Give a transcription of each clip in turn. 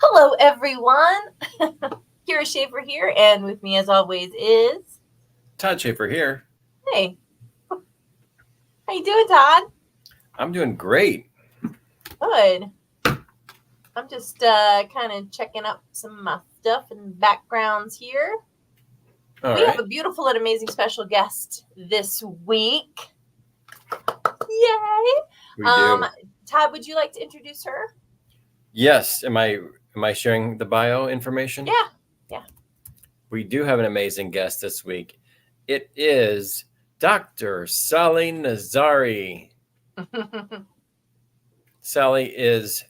Hello, everyone. Kira Schaefer here, and with me, as always, is Todd Schaefer here. hey, how you doing, Todd? I'm doing great. Good. I'm just kind of checking up some of my stuff and backgrounds here. All We have right. a beautiful and amazing special guest this week. Yay! We do. Todd, would you like to introduce her? Yes. Am I sharing the bio information? Yeah, yeah. We do have an amazing guest this week. It is Dr. Sally Nazari. Sally is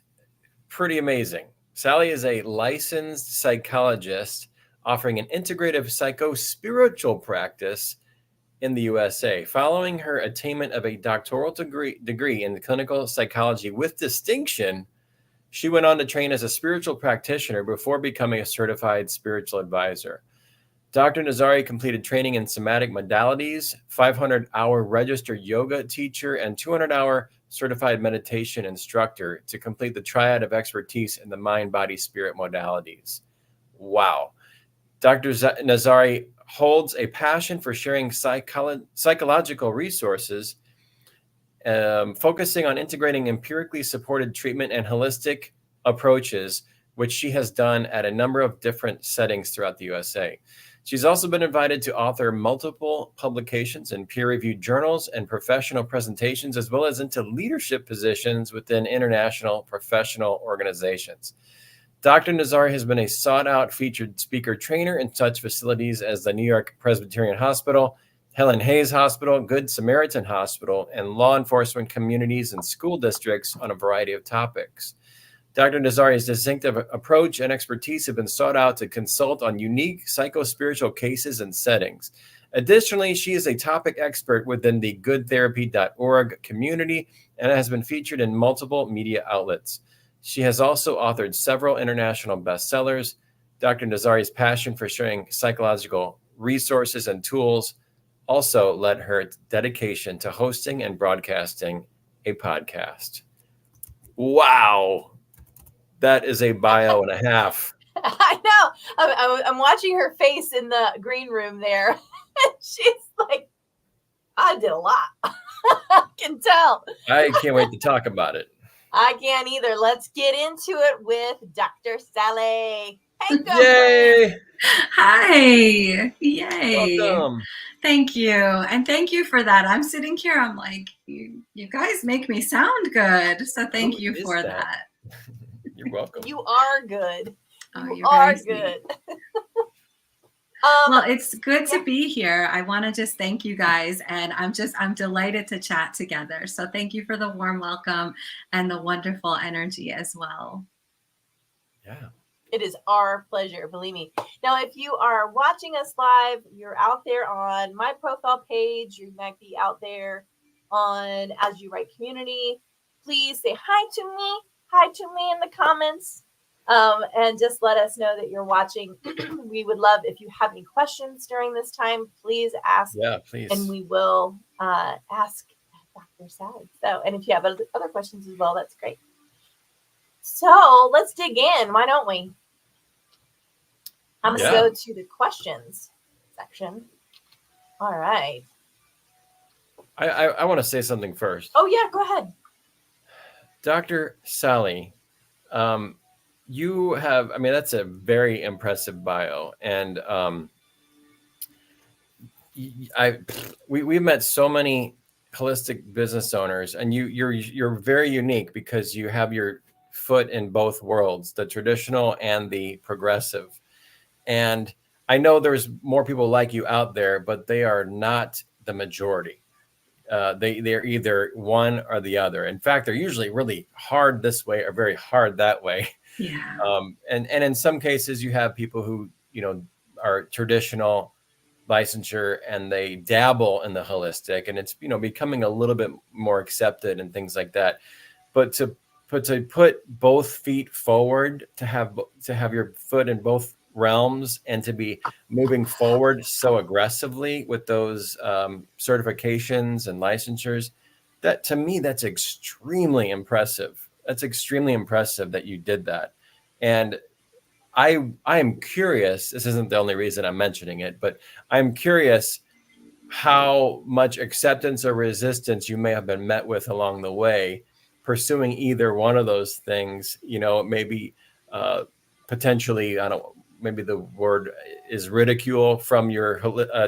pretty amazing. Sally is a licensed psychologist offering an integrative psychospiritual practice in the USA. Following her attainment of a doctoral degree in clinical psychology with distinction, she went on to train as a spiritual practitioner before becoming a certified spiritual advisor. Dr. Nazari completed training in somatic modalities, 500-hour registered yoga teacher, and 200-hour certified meditation instructor to complete the triad of expertise in the mind, body, spirit modalities. Wow. Dr. Nazari holds a passion for sharing psychological resources, focusing on integrating empirically supported treatment and holistic approaches, which she has done at a number of different settings throughout the USA. She's also been invited to author multiple publications in peer-reviewed journals and professional presentations, as well as into leadership positions within international professional organizations. Dr. Nazari has been a sought-out featured speaker trainer in such facilities as the New York Presbyterian Hospital, Helen Hayes Hospital, Good Samaritan Hospital, and law enforcement communities and school districts on a variety of topics. Dr. Nazari's distinctive approach and expertise have been sought out to consult on unique psychospiritual cases and settings. Additionally, she is a topic expert within the goodtherapy.org community and has been featured in multiple media outlets. She has also authored several international bestsellers. Dr. Nazari's passion for sharing psychological resources and tools also led her dedication to hosting and broadcasting a podcast. Wow. That is a bio and a half. I know. I'm watching her face in the green room there. She's like, I did a lot. I can tell. I can't wait to talk about it. I can't either. Let's get into it with Dr. Sally. Hey, Yay! Hi. Yay. Welcome. Thank you. And thank you for that. I'm sitting here. I'm like, you guys make me sound good. So thank you for that. You're welcome. You are good. You are good. Well, it's good to be here. I want to just thank you guys, and I'm delighted to chat together. So thank you for the warm welcome and the wonderful energy as well. Yeah. It is our pleasure, believe me. Now, if you are watching us live, you're out there on my profile page, you might be out there on As You Write Community. Please say hi to me in the comments. And just let us know that you're watching. We would love if you have any questions during this time, please ask. Yeah, please. And we will ask Dr. Sally. So, and if you have other questions as well, that's great. So let's dig in. Why don't we? I'm going to go to the questions section. All right. I want to say something first. Oh, yeah, go ahead. Dr. Sally, you have, I mean, that's a very impressive bio. And we've met so many holistic business owners, and you're very unique because you have your foot in both worlds, the traditional and the progressive. And I know there's more people like you out there, but they are not the majority. They're either one or the other. In fact, they're usually really hard this way or very hard that way. Yeah. And in some cases, you have people who, are traditional licensure and they dabble in the holistic, and it's, becoming a little bit more accepted and things like that. But to put both feet forward, to have your foot in both realms and to be moving forward so aggressively with those certifications and licensures, that to me, that's extremely impressive. That's extremely impressive that you did that. And I am curious, this isn't the only reason I'm mentioning it, but I'm curious how much acceptance or resistance you may have been met with along the way, pursuing either one of those things. Maybe potentially, I don't, maybe the word is ridicule from your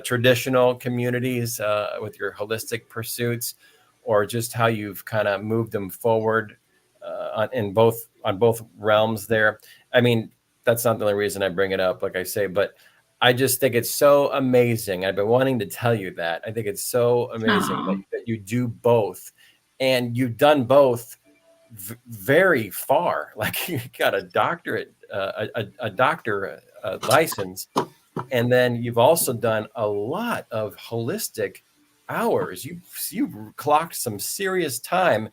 traditional communities with your holistic pursuits, or just how you've kind of moved them forward on both realms there. I mean, that's not the only reason I bring it up, like I say, but I just think it's so amazing. I've been wanting to tell you that. I think it's so amazing that you do both, and you've done both very far. Like, you got a doctorate, a doctor license, and then you've also done a lot of holistic hours. You've clocked some serious time.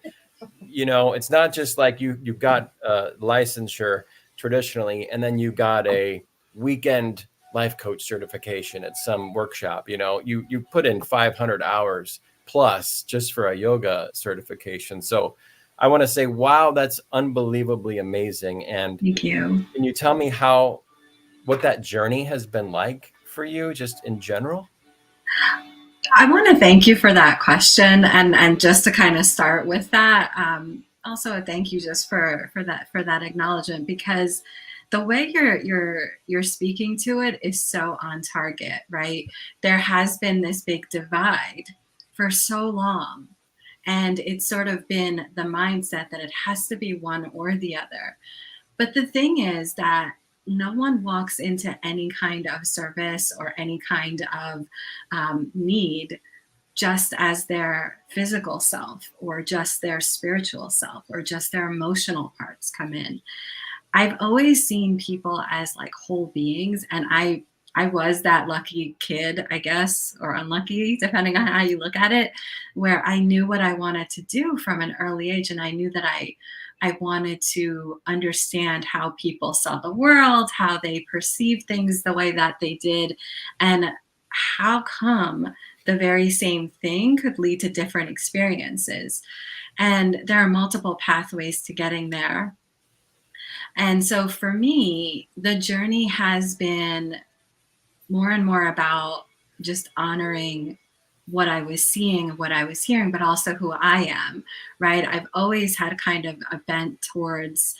It's not just like you've got licensure traditionally, and then you got a weekend life coach certification at some workshop. You put in 500 hours plus just for a yoga certification. So I want to say, wow, that's unbelievably amazing. And Thank you. can you tell me what that journey has been like for you, just in general? I want to thank you for that question, and just to kind of start with that, also thank you just for that acknowledgement, because the way you're speaking to it is so on target, right? There has been this big divide for so long, and it's sort of been the mindset that it has to be one or the other. But the thing is that no one walks into any kind of service or any kind of need just as their physical self, or just their spiritual self, or just their emotional parts come in. I've always seen people as like whole beings, and I was that lucky kid, I guess, or unlucky, depending on how you look at it, where I knew what I wanted to do from an early age, and I knew that I wanted to understand how people saw the world, how they perceived things the way that they did, and how come the very same thing could lead to different experiences. And there are multiple pathways to getting there. And so for me, the journey has been more and more about just honoring what I was seeing, what I was hearing, but also who I am, right? I've always had kind of a bent towards,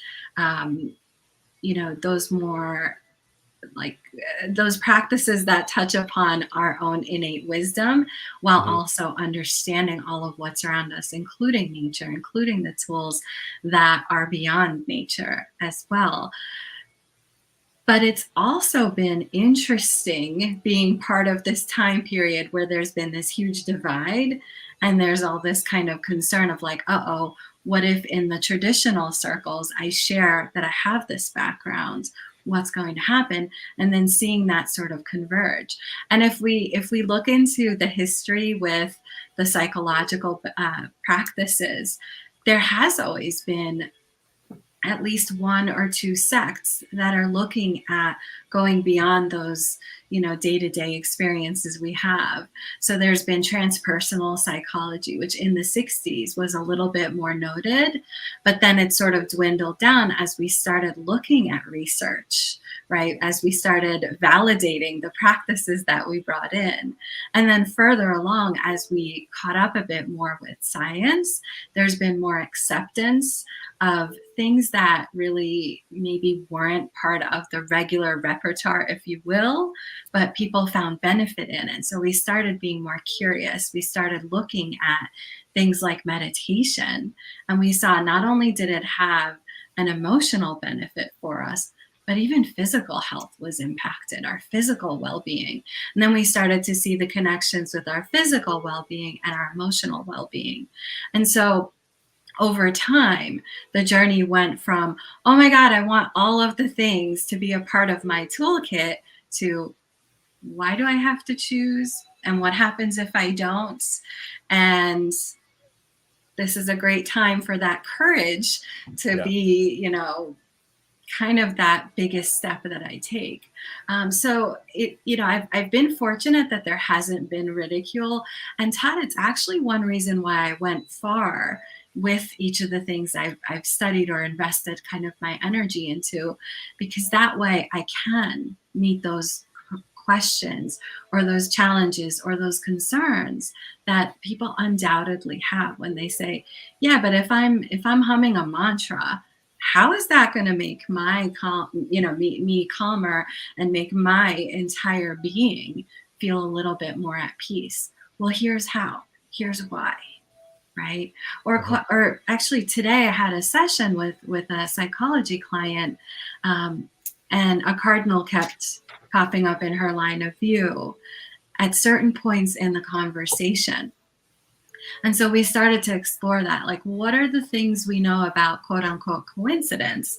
those more like those practices that touch upon our own innate wisdom, while also understanding all of what's around us, including nature, including the tools that are beyond nature as well. But it's also been interesting being part of this time period where there's been this huge divide, and there's all this kind of concern of like, uh-oh, what if in the traditional circles I share that I have this background? What's going to happen? And then seeing that sort of converge. And if we look into the history with the psychological practices, there has always been at least one or two sects that are looking at going beyond those, day-to-day experiences we have. So there's been transpersonal psychology, which in the 60s was a little bit more noted, but then it sort of dwindled down as we started looking at research, right? As we started validating the practices that we brought in. And then further along, as we caught up a bit more with science, there's been more acceptance of things that really maybe weren't part of the regular repertoire, if you will, but people found benefit in it. So we started being more curious. We started looking at things like meditation, and we saw not only did it have an emotional benefit for us, but even physical health was impacted, our physical well-being. And then we started to see the connections with our physical well-being and our emotional well-being. And so over time, the journey went from, oh my God, I want all of the things to be a part of my toolkit, to why do I have to choose? And what happens if I don't? And this is a great time for that courage to be, kind of that biggest step that I take. So I've been fortunate that there hasn't been ridicule. And Todd, it's actually one reason why I went far with each of the things I've studied or invested kind of my energy into, because that way I can meet those questions or those challenges or those concerns that people undoubtedly have when they say, yeah, but if I'm humming a mantra, how is that going to make my me calmer and make my entire being feel a little bit more at peace? Well, here's how. Here's why. Right? Or actually, today I had a session with a psychology client, and a cardinal kept popping up in her line of view at certain points in the conversation. And so we started to explore that, like, what are the things we know about quote unquote coincidence?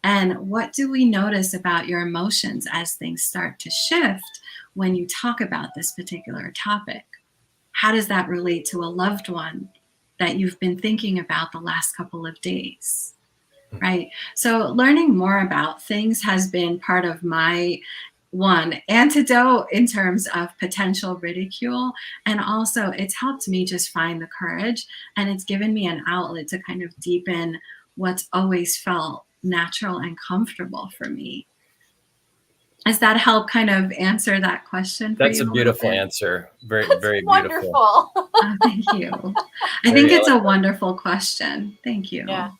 And what do we notice about your emotions as things start to shift when you talk about this particular topic? How does that relate to a loved one that you've been thinking about the last couple of days? Right? So learning more about things has been part of my antidote in terms of potential ridicule. And also it's helped me just find the courage, and it's given me an outlet to kind of deepen what's always felt natural and comfortable for me. Does that help kind of answer that question for That's you? a beautiful answer. Very, very Wonderful. beautiful. Oh, thank you. I think it's a wonderful question. Thank you. Yeah.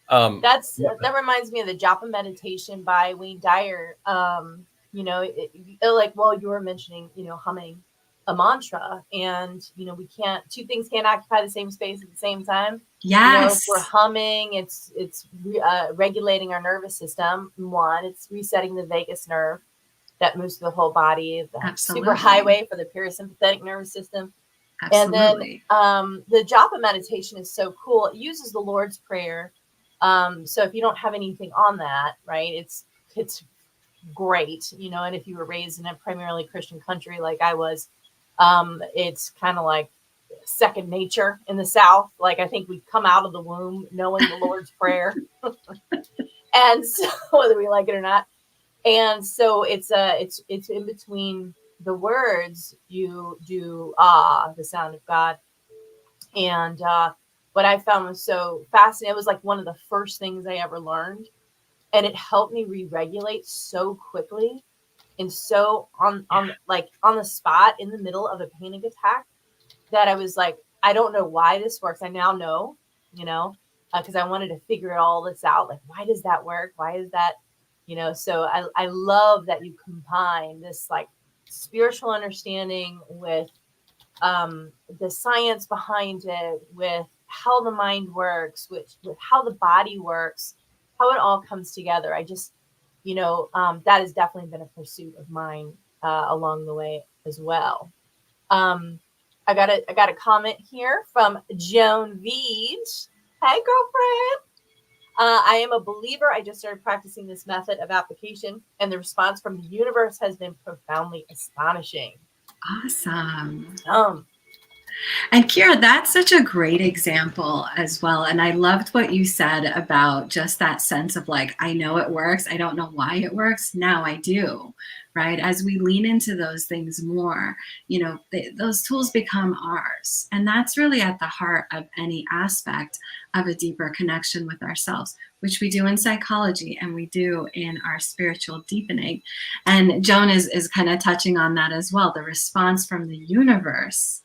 That reminds me of the Japa meditation by Wayne Dyer. You were mentioning, humming a mantra, and two things can't occupy the same space at the same time. Yes. If we're humming, it's regulating our nervous system. One, it's resetting the vagus nerve that moves through the whole body, the super highway for the parasympathetic nervous system. Absolutely. And then the Japa meditation is so cool. It uses the Lord's Prayer. So if you don't have anything on that, right, it's great, and if you were raised in a primarily Christian country like I was, it's kind of like second nature in the South. Like, I think we come out of the womb knowing the Lord's Prayer. And so, whether we like it or not. And so it's in between the words, you do the sound of God. And what I found was so fascinating. It was like one of the first things I ever learned, and it helped me re-regulate so quickly and so on the spot in the middle of a panic attack, that I was like, I don't know why this works. I now know, because I wanted to figure all this out. Like, why does that work? Why is that? So I love that you combine this like spiritual understanding with the science behind it, with how the mind works, with how the body works, how it all comes together. I just, that has definitely been a pursuit of mine along the way as well. I got a comment here from Joan Veach. Hey, girlfriend. I am a believer. I just started practicing this method of application, and the response from the universe has been profoundly astonishing. Awesome. And Kira, that's such a great example as well. And I loved what you said about just that sense of like, I know it works. I don't know why it works. Now I do, right? As we lean into those things more, those tools become ours. And that's really at the heart of any aspect of a deeper connection with ourselves, which we do in psychology and we do in our spiritual deepening. And Joan is kind of touching on that as well. The response from the universe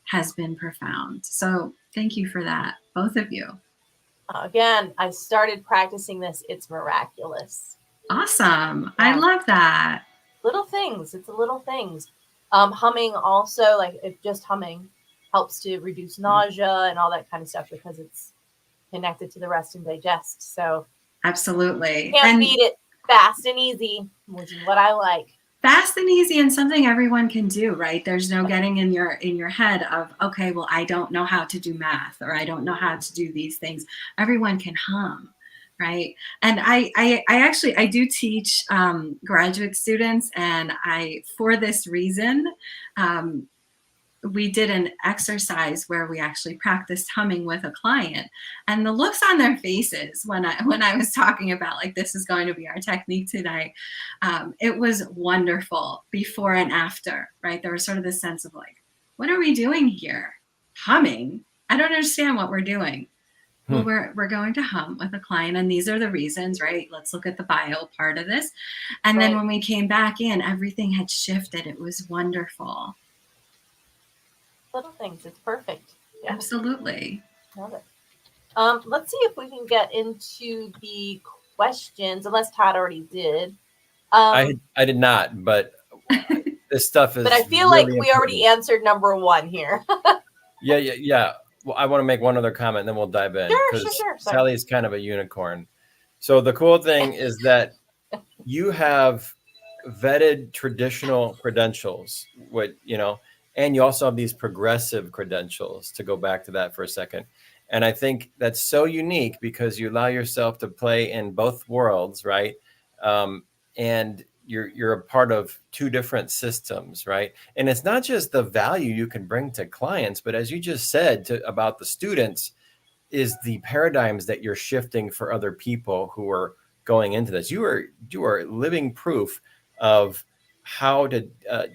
has been profound. So thank you for that, both of you. Again, I started practicing this. It's miraculous. Awesome. Yeah. I love that. Little things. It's the little things. Humming also, like if just humming helps to reduce nausea and all that kind of stuff because it's connected to the rest and digest. So absolutely. Can't beat it. Fast and easy, which is what I like. Fast and easy, and something everyone can do, right? There's no getting in your head of, okay, well, I don't know how to do math, or I don't know how to do these things. Everyone can hum, right? And I do teach graduate students, and for this reason, we did an exercise where we actually practiced humming with a client, and the looks on their faces when I was talking about like, this is going to be our technique today, it was wonderful before and after, right? There was sort of this sense of like, what are we doing here? Humming? I don't understand what we're doing. Well, Hmm. we're going to hum with a client, and these are the reasons, right? Let's look at the bio part of this. And then Right. when we came back in, everything had shifted. It was wonderful. Little things. It's perfect. Yeah. Absolutely. Love it. Let's see if we can get into the questions, unless Todd already did. I did not, but this stuff But I is feel like really we already important. answered number one here. Yeah. Well, I want to make one other comment, and then we'll dive in because Sure. Sorry. Sally is kind of a unicorn. So the cool thing is that you have vetted traditional credentials, and you also have these progressive credentials, to go back to that for a second. And I think that's so unique because you allow yourself to play in both worlds, right? And you're a part of two different systems, right? And it's not just the value you can bring to clients, but as you just said about the students, is the paradigms that you're shifting for other people who are going into this. You are living proof of how to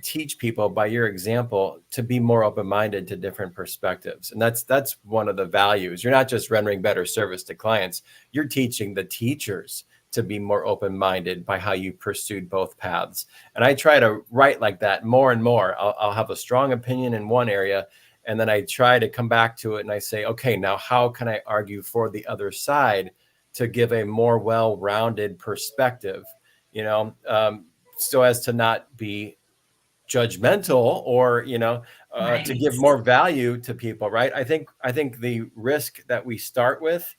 teach people by your example to be more open-minded to different perspectives. And that's one of the values. You're not just rendering better service to clients, you're teaching the teachers to be more open-minded by how you pursued both paths. And I try to write like that more and more. I'll have a strong opinion in one area, and then I try to come back to it and I say, okay, now how can I argue for the other side to give a more well-rounded perspective, so as to not be judgmental or, to give Right. more value to people, right? I think the risk that we start with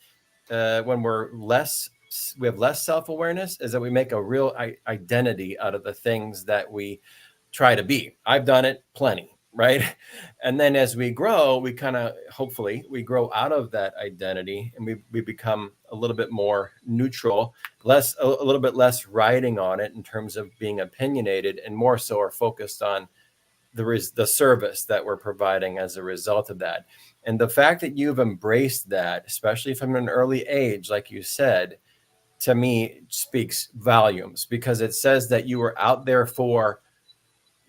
when we have less self-awareness is that we make a real identity out of the things that we try to be. I've done it plenty, right? And then as we grow, we kind of, hopefully we grow out of that identity and we become a little bit more neutral, a little bit less riding on it in terms of being opinionated, and more so are focused on the service that we're providing as a result of that. And the fact that you've embraced that, especially from an early age, like you said, to me speaks volumes, because it says that you were out there for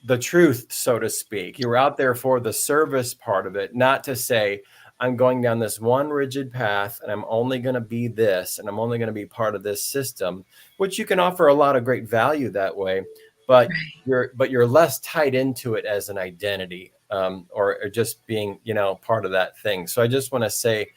the truth, so to speak. You were out there for the service part of it, not to say, I'm going down this one rigid path and I'm only going to be this and I'm only going to be part of this system, which you can offer a lot of great value that way, but Right. you're less tied into it as an identity, or just being, part of that thing. So I just want to say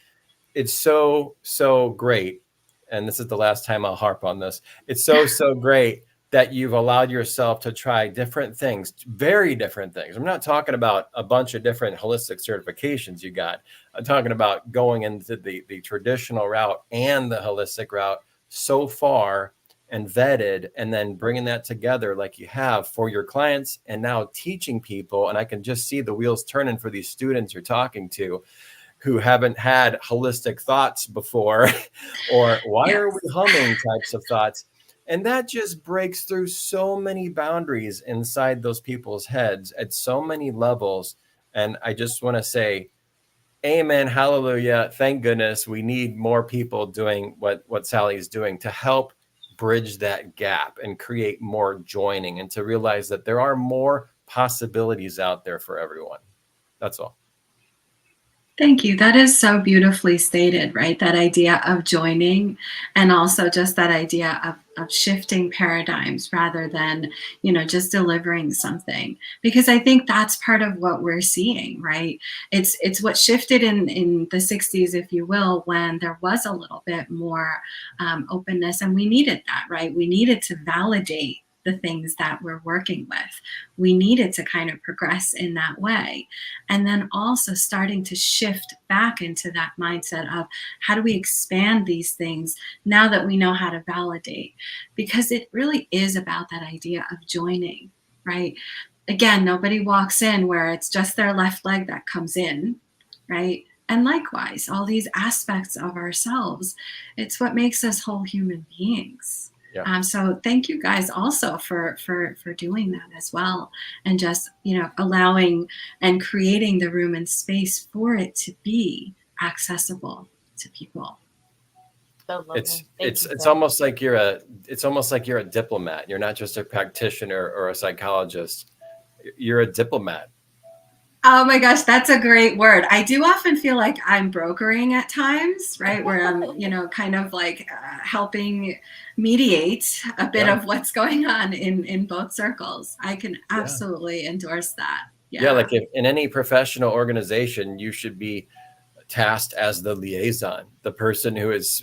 it's so great, and this is the last time I'll harp on this. It's so great that you've allowed yourself to try different things, very different things. I'm not talking about a bunch of different holistic certifications you got. I'm talking about going into the traditional route and the holistic route so far, and vetted, and then bringing that together like you have for your clients, and now teaching people. And I can just see the wheels turning for these students you're talking to, who haven't had holistic thoughts before, or why are we Yes. humming types of thoughts. And that just breaks through so many boundaries inside those people's heads at so many levels. And I just want to say, amen, hallelujah. Thank goodness we need more people doing what Sally's doing to help bridge that gap and create more joining, and to realize that there are more possibilities out there for everyone. That's all. Thank you. That is so beautifully stated, right? That idea of joining, and also just that idea of shifting paradigms rather than, just delivering something. Because I think that's part of what we're seeing, right? It's what shifted in the 60s, if you will, when there was a little bit more openness, and we needed that, right? We needed to validate the things that we're working with. We needed to kind of progress in that way. And then also starting to shift back into that mindset of how do we expand these things now that we know how to validate? Because it really is about that idea of joining, right? Again, nobody walks in where it's just their left leg that comes in, right? And likewise, all these aspects of ourselves, it's what makes us whole human beings. Yeah. So thank you guys also for doing that as well, and just allowing and creating the room and space for it to be accessible to people. So lovely. Thank It's you, it's Jen. almost like you're a diplomat. You're not just a practitioner or a psychologist. You're a diplomat. Oh my gosh, that's a great word. I do often feel like I'm brokering at times, right? Where I'm, kind of like helping mediate a bit Yeah. of what's going on in both circles. I can Yeah. absolutely endorse that. Yeah. Yeah. Like if in any professional organization, you should be tasked as the liaison, the person who is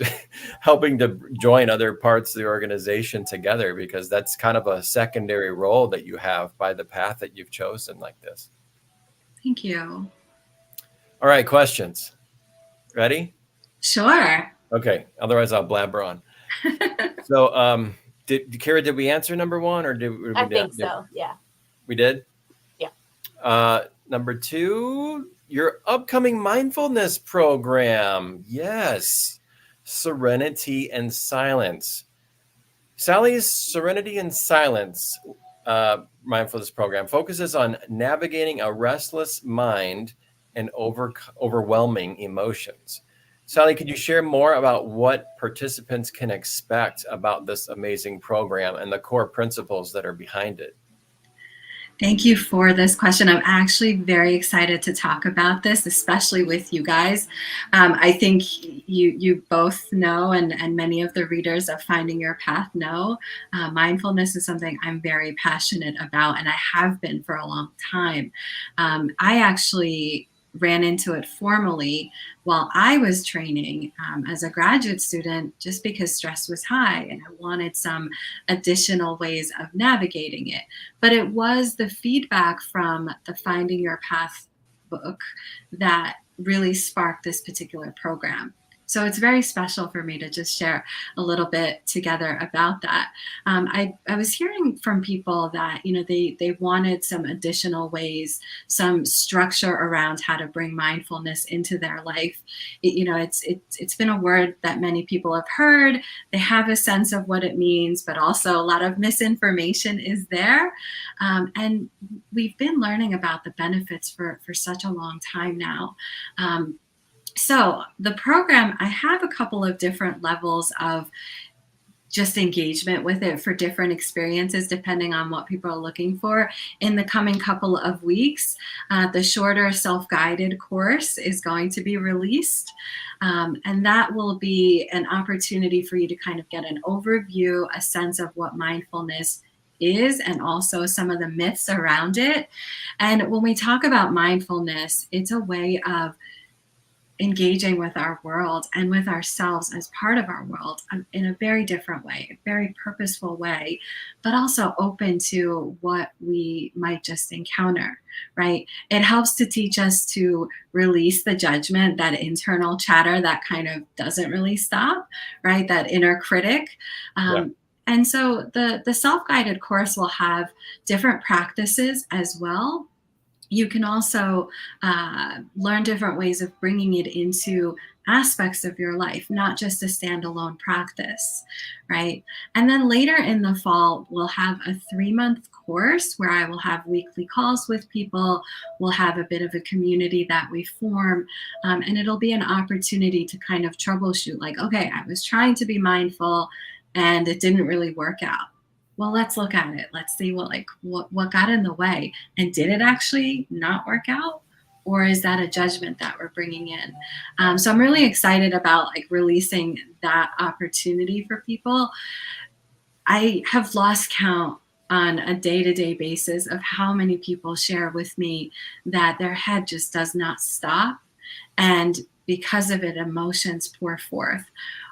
helping to join other parts of the organization together, because that's kind of a secondary role that you have by the path that you've chosen like this. Thank you. All right, questions. Ready? Sure. Okay. Otherwise, I'll blabber on. So, Kara, did we answer number one, or did we? I think so. Yeah. We did. Yeah. Number two, your upcoming mindfulness program. Yes, Serenity and Silence. Sally's Serenity and Silence mindfulness program focuses on navigating a restless mind and overwhelming emotions. Sally, could you share more about what participants can expect about this amazing program and the core principles that are behind it? Thank you for this question. I'm actually very excited to talk about this, especially with you guys. I think you both know, and many of the readers of Finding Your Path know, mindfulness is something I'm very passionate about, and I have been for a long time. I actually ran into it formally while I was training as a graduate student, just because stress was high and I wanted some additional ways of navigating it. But it was the feedback from the Finding Your Path book that really sparked this particular program. So it's very special for me to just share a little bit together about that. I was hearing from people that, they wanted some additional ways, some structure around how to bring mindfulness into their life. It's been a word that many people have heard. They have a sense of what it means, but also a lot of misinformation is there. And we've been learning about the benefits for such a long time now. So the program, I have a couple of different levels of just engagement with it for different experiences, depending on what people are looking for. In the coming couple of weeks, the shorter self-guided course is going to be released. And that will be an opportunity for you to kind of get an overview, a sense of what mindfulness is, and also some of the myths around it. And when we talk about mindfulness, it's a way of engaging with our world and with ourselves as part of our world in a very different way, a very purposeful way, but also open to what we might just encounter, right? It helps to teach us to release the judgment, that internal chatter that kind of doesn't really stop, right? That inner critic. Yeah. And so the self-guided course will have different practices as well. You can also learn different ways of bringing it into aspects of your life, not just a standalone practice, right? And then later in the fall, we'll have a 3-month course where I will have weekly calls with people. We'll have a bit of a community that we form, and it'll be an opportunity to kind of troubleshoot, like, okay, I was trying to be mindful and it didn't really work out. Well, let's look at it. Let's see what got in the way, and did it actually not work out, or is that a judgment that we're bringing in? So I'm really excited about releasing that opportunity for people. I have lost count on a day-to-day basis of how many people share with me that their head just does not stop, and because of it, emotions pour forth.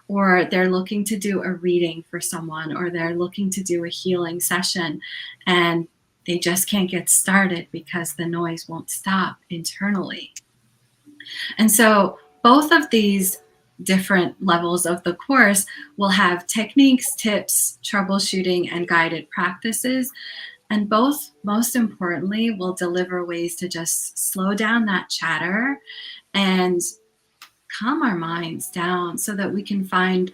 Or they're looking to do a reading for someone, or they're looking to do a healing session, and they just can't get started because the noise won't stop internally. And so both of these different levels of the course will have techniques, tips, troubleshooting, and guided practices. And both, most importantly, will deliver ways to just slow down that chatter and calm our minds down so that we can find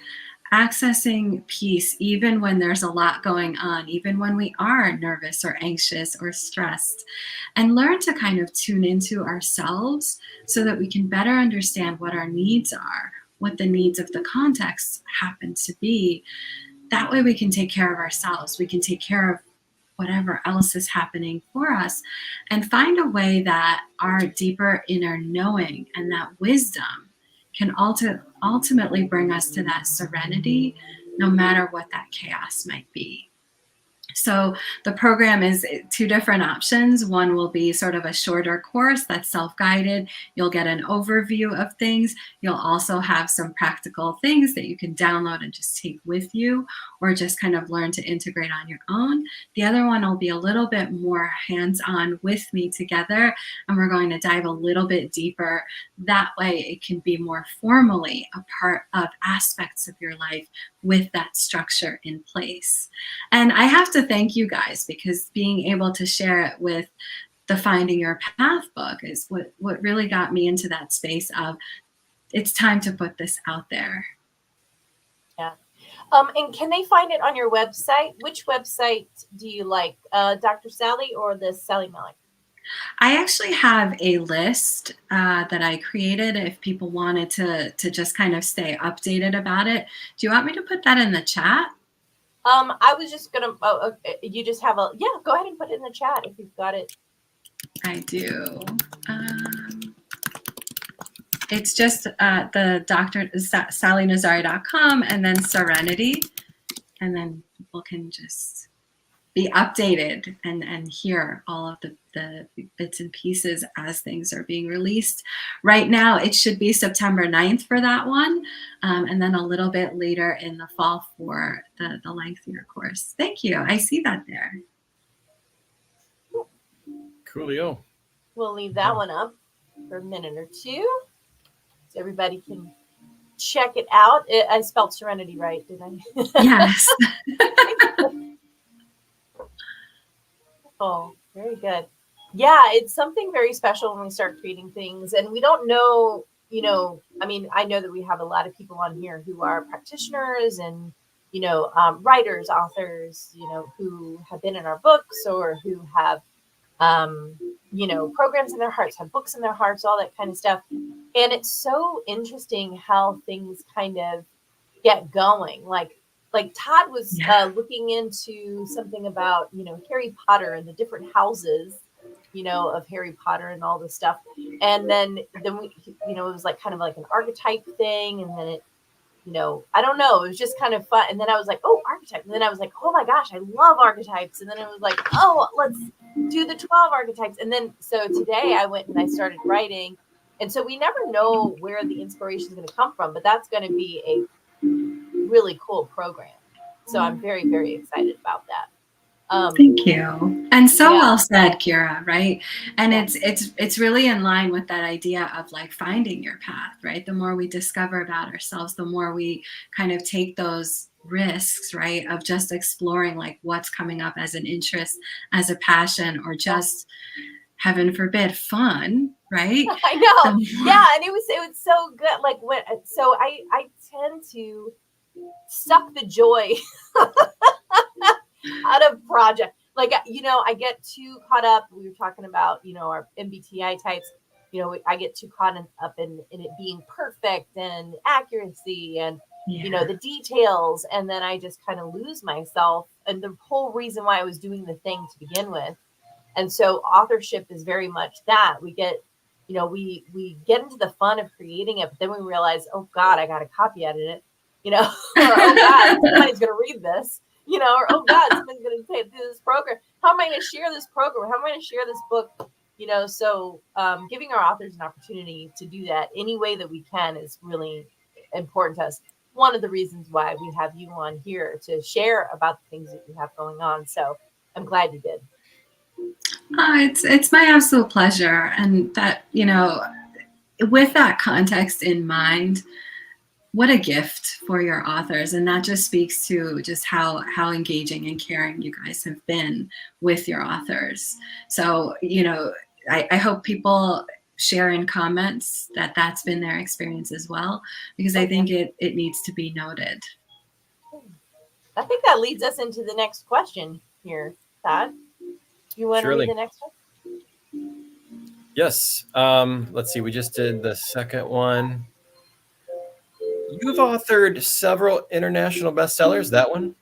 accessing peace even when there's a lot going on, even when we are nervous or anxious or stressed, and learn to kind of tune into ourselves so that we can better understand what our needs are, what the needs of the context happen to be. That way we can take care of ourselves. We can take care of whatever else is happening for us, and find a way that our deeper inner knowing and that wisdom can ultimately bring us to that serenity, no matter what that chaos might be. So the program is two different options. One will be sort of a shorter course that's self-guided. You'll get an overview of things. You'll also have some practical things that you can download and just take with you, or just kind of learn to integrate on your own. The other one will be a little bit more hands-on with me together, and we're going to dive a little bit deeper. That way it can be more formally a part of aspects of your life with that structure in place. And I have to thank you guys, because being able to share it with the Finding Your Path book is what really got me into that space of, it's time to put this out there. Yeah. And can they find it on your website? Which website do you like, Dr. Sally or the Sally Malik? I actually have a list that I created if people wanted to just kind of stay updated about it. Do you want me to put that in the chat? I was just gonna. You just have a. Yeah, go ahead and put it in the chat if you've got it. I do. It's just the Dr. SallyNazari.com and then Serenity, and then people can just be updated and hear all of the bits and pieces as things are being released. Right now, it should be September 9th for that one, and then a little bit later in the fall for the lengthier course. Thank you. I see that there. Coolio. We'll leave that one up for a minute or two so everybody can check it out. I spelled Serenity right, did I? Yes. Oh, very good. Yeah, it's something very special when we start creating things, and we don't know, I mean, I know that we have a lot of people on here who are practitioners and, writers, authors, who have been in our books or who have, programs in their hearts, have books in their hearts, all that kind of stuff. And it's so interesting how things kind of get going. Like Todd was looking into something about, Harry Potter and the different houses, of Harry Potter and all this stuff. And then we, it was like kind of like an archetype thing. And then it, I don't know, it was just kind of fun. And then I was like, oh, archetype. And then I was like, oh my gosh, I love archetypes. And then it was like, oh, let's do the 12 archetypes. And then, so today I went and I started writing. And so we never know where the inspiration is going to come from, but that's going to be a really cool program. So I'm very, very excited about that. Thank you. And so well said, Kira, right? And it's really in line with that idea of like finding your path, right? The more we discover about ourselves, the more we kind of take those risks, right? Of just exploring like what's coming up as an interest, as a passion, or just heaven forbid, fun, right? I know. Yeah. And it was so good. Like so I tend to suck the joy out of project. Like, I get too caught up. We were talking about, our MBTI types, I get too caught up in it being perfect and accuracy and, the details. And then I just kind of lose myself. And the whole reason why I was doing the thing to begin with. And so authorship is very much that. We get, we get into the fun of creating it, but then we realize, oh God, I got to copy edit it, or oh God, somebody's going to read this, or oh God, somebody's going to do this program. How am I going to share this program? How am I going to share this book? So giving our authors an opportunity to do that any way that we can is really important to us. One of the reasons why we have you on here to share about the things that you have going on. So I'm glad you did. It's my absolute pleasure. And that, with that context in mind, what a gift for your authors. And that just speaks to just how engaging and caring you guys have been with your authors. So, I hope people share in comments that that's been their experience as well, because I think it needs to be noted. I think that leads us into the next question here, Todd. You want to read the next one? Yes. Let's see. We just did the second one. You've authored several international bestsellers. That one?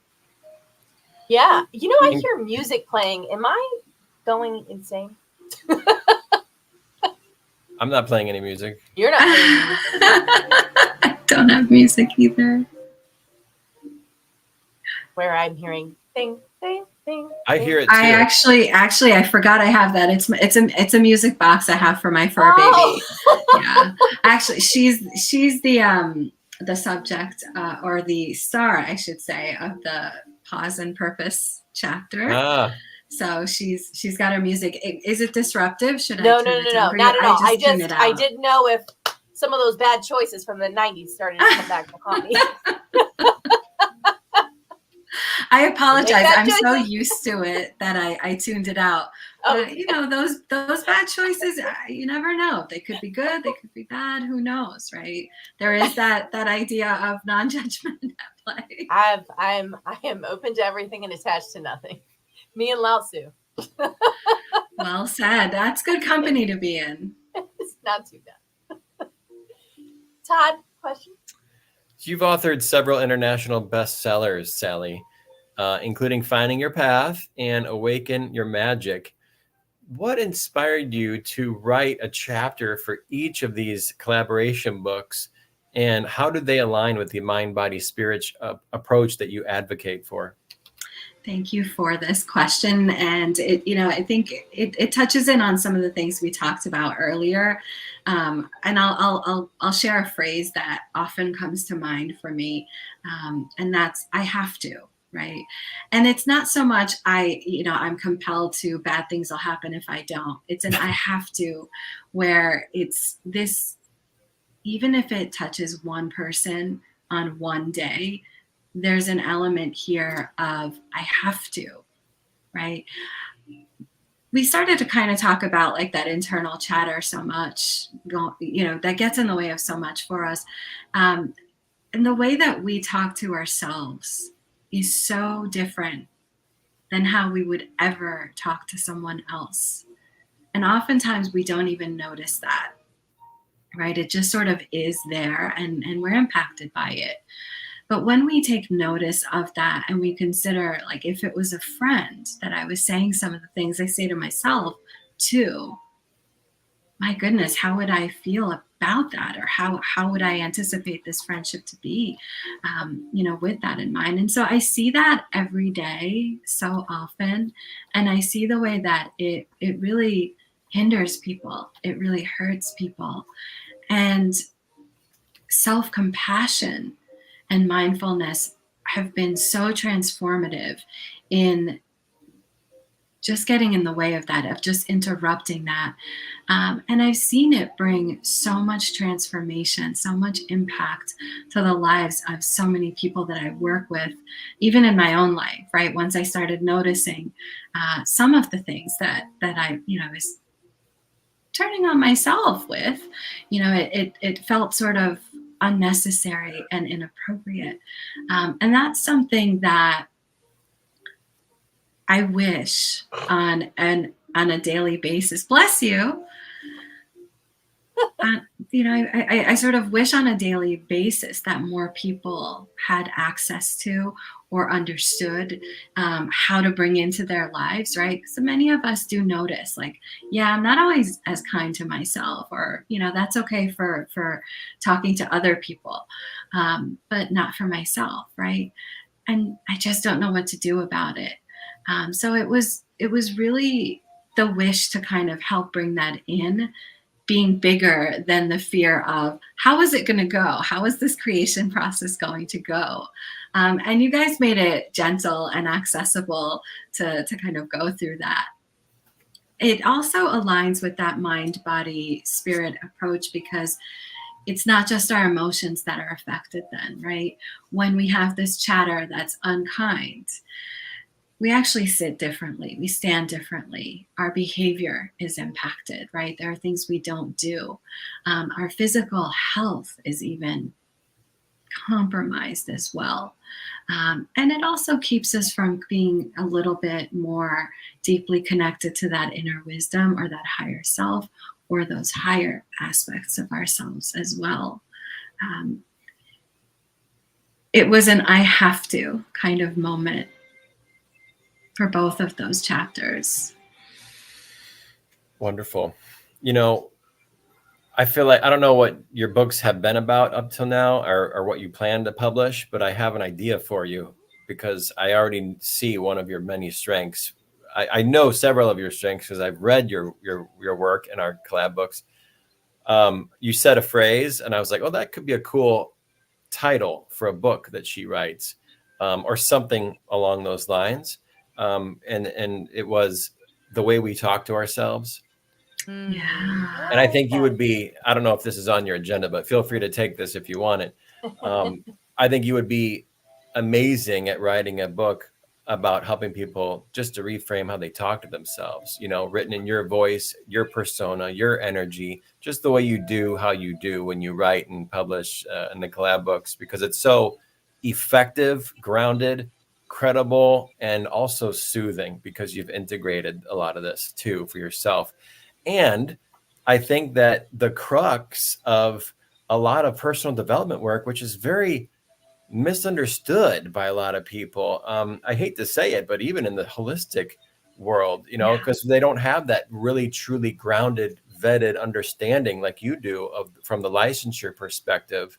Yeah. You know, I hear music playing. Am I going insane? I'm not playing any music. You're not playing music. I don't have music either. Where I'm hearing ding, ding, ding. I hear it too. I actually, I forgot I have that. It's a music box I have for my fur baby. Yeah, actually, she's the subject or the star, I should say, of the Pause and Purpose chapter. Ah. So she's got her music. Is it disruptive? Should No, I turn it no, down? not at all. I didn't know if some of those bad choices from the 90s started to come back to haunt me. I apologize. I'm so used to it that I tuned it out. But, you know, those bad choices, you never know. They could be good. They could be bad. Who knows, right? There is that idea of non-judgment at play. I am open to everything and attached to nothing. Me and Lao Tzu. Well said. That's good company to be in. It's not too bad. Todd, question? You've authored several international bestsellers, Sally, including Finding Your Path and Awaken Your Magic. What inspired you to write a chapter for each of these collaboration books, and how do they align with the mind-body-spirit approach that you advocate for? Thank you for this question. And I think it touches in on some of the things we talked about earlier. And I'll share a phrase that often comes to mind for me. And that's, I have to, right? And it's not so much I'm compelled to, bad things will happen if I don't. It's an I have to, where it's this, even if it touches one person on one day, there's an element here of I have to, right? We started to kind of talk about like that internal chatter so much, that gets in the way of so much for us. And the way that we talk to ourselves is so different than how we would ever talk to someone else. And oftentimes we don't even notice that, right? It just sort of is there and we're impacted by it. But when we take notice of that and we consider, like, if it was a friend that I was saying some of the things I say to myself too, my goodness, how would I feel about that? Or how would I anticipate this friendship to be, with that in mind? And so I see that every day so often. And I see the way that it really hinders people. It really hurts people. And self-compassion and mindfulness have been so transformative in just getting in the way of that, of just interrupting that. And I've seen it bring so much transformation, so much impact to the lives of so many people that I work with, even in my own life, right? Once I started noticing some of the things that I, was turning on myself with, it felt sort of unnecessary and inappropriate. And that's something that I wish on a daily basis, bless you, I sort of wish on a daily basis that more people had access to or understood how to bring into their lives, right? So many of us do notice, like, yeah, I'm not always as kind to myself, or, that's okay for talking to other people, but not for myself, right? And I just don't know what to do about it. So it was really the wish to kind of help bring that in, being bigger than the fear of how is it going to go? How is this creation process going to go? And you guys made it gentle and accessible to kind of go through that. It also aligns with that mind, body, spirit approach, because it's not just our emotions that are affected then, right? When we have this chatter that's unkind, we actually sit differently. We stand differently. Our behavior is impacted, right? There are things we don't do. Our physical health is even compromised as well. And it also keeps us from being a little bit more deeply connected to that inner wisdom or that higher self or those higher aspects of ourselves as well. It was an I have to kind of moment for both of those chapters. Wonderful. You know, I feel like I don't know what your books have been about up till now, or what you plan to publish, but I have an idea for you because I already see one of your many strengths. I know several of your strengths because I've read your work in our collab books. You said a phrase, and I was like, oh, that could be a cool title for a book that she writes, or something along those lines. And it was the way we talk to ourselves. Yeah. And I think you would be, I don't know if this is on your agenda, but feel free to take this if you want it. I think you would be amazing at writing a book about helping people just to reframe how they talk to themselves, you know, written in your voice, your persona, your energy, just the way you do, how you do when you write and publish in the collab books, because it's so effective, grounded, credible, and also soothing because you've integrated a lot of this too for yourself. And I think that the crux of a lot of personal development work, which is very misunderstood by a lot of people, I hate to say it, but even in the holistic world, you know, because they don't have that really truly grounded, vetted understanding like you do of from the licensure perspective.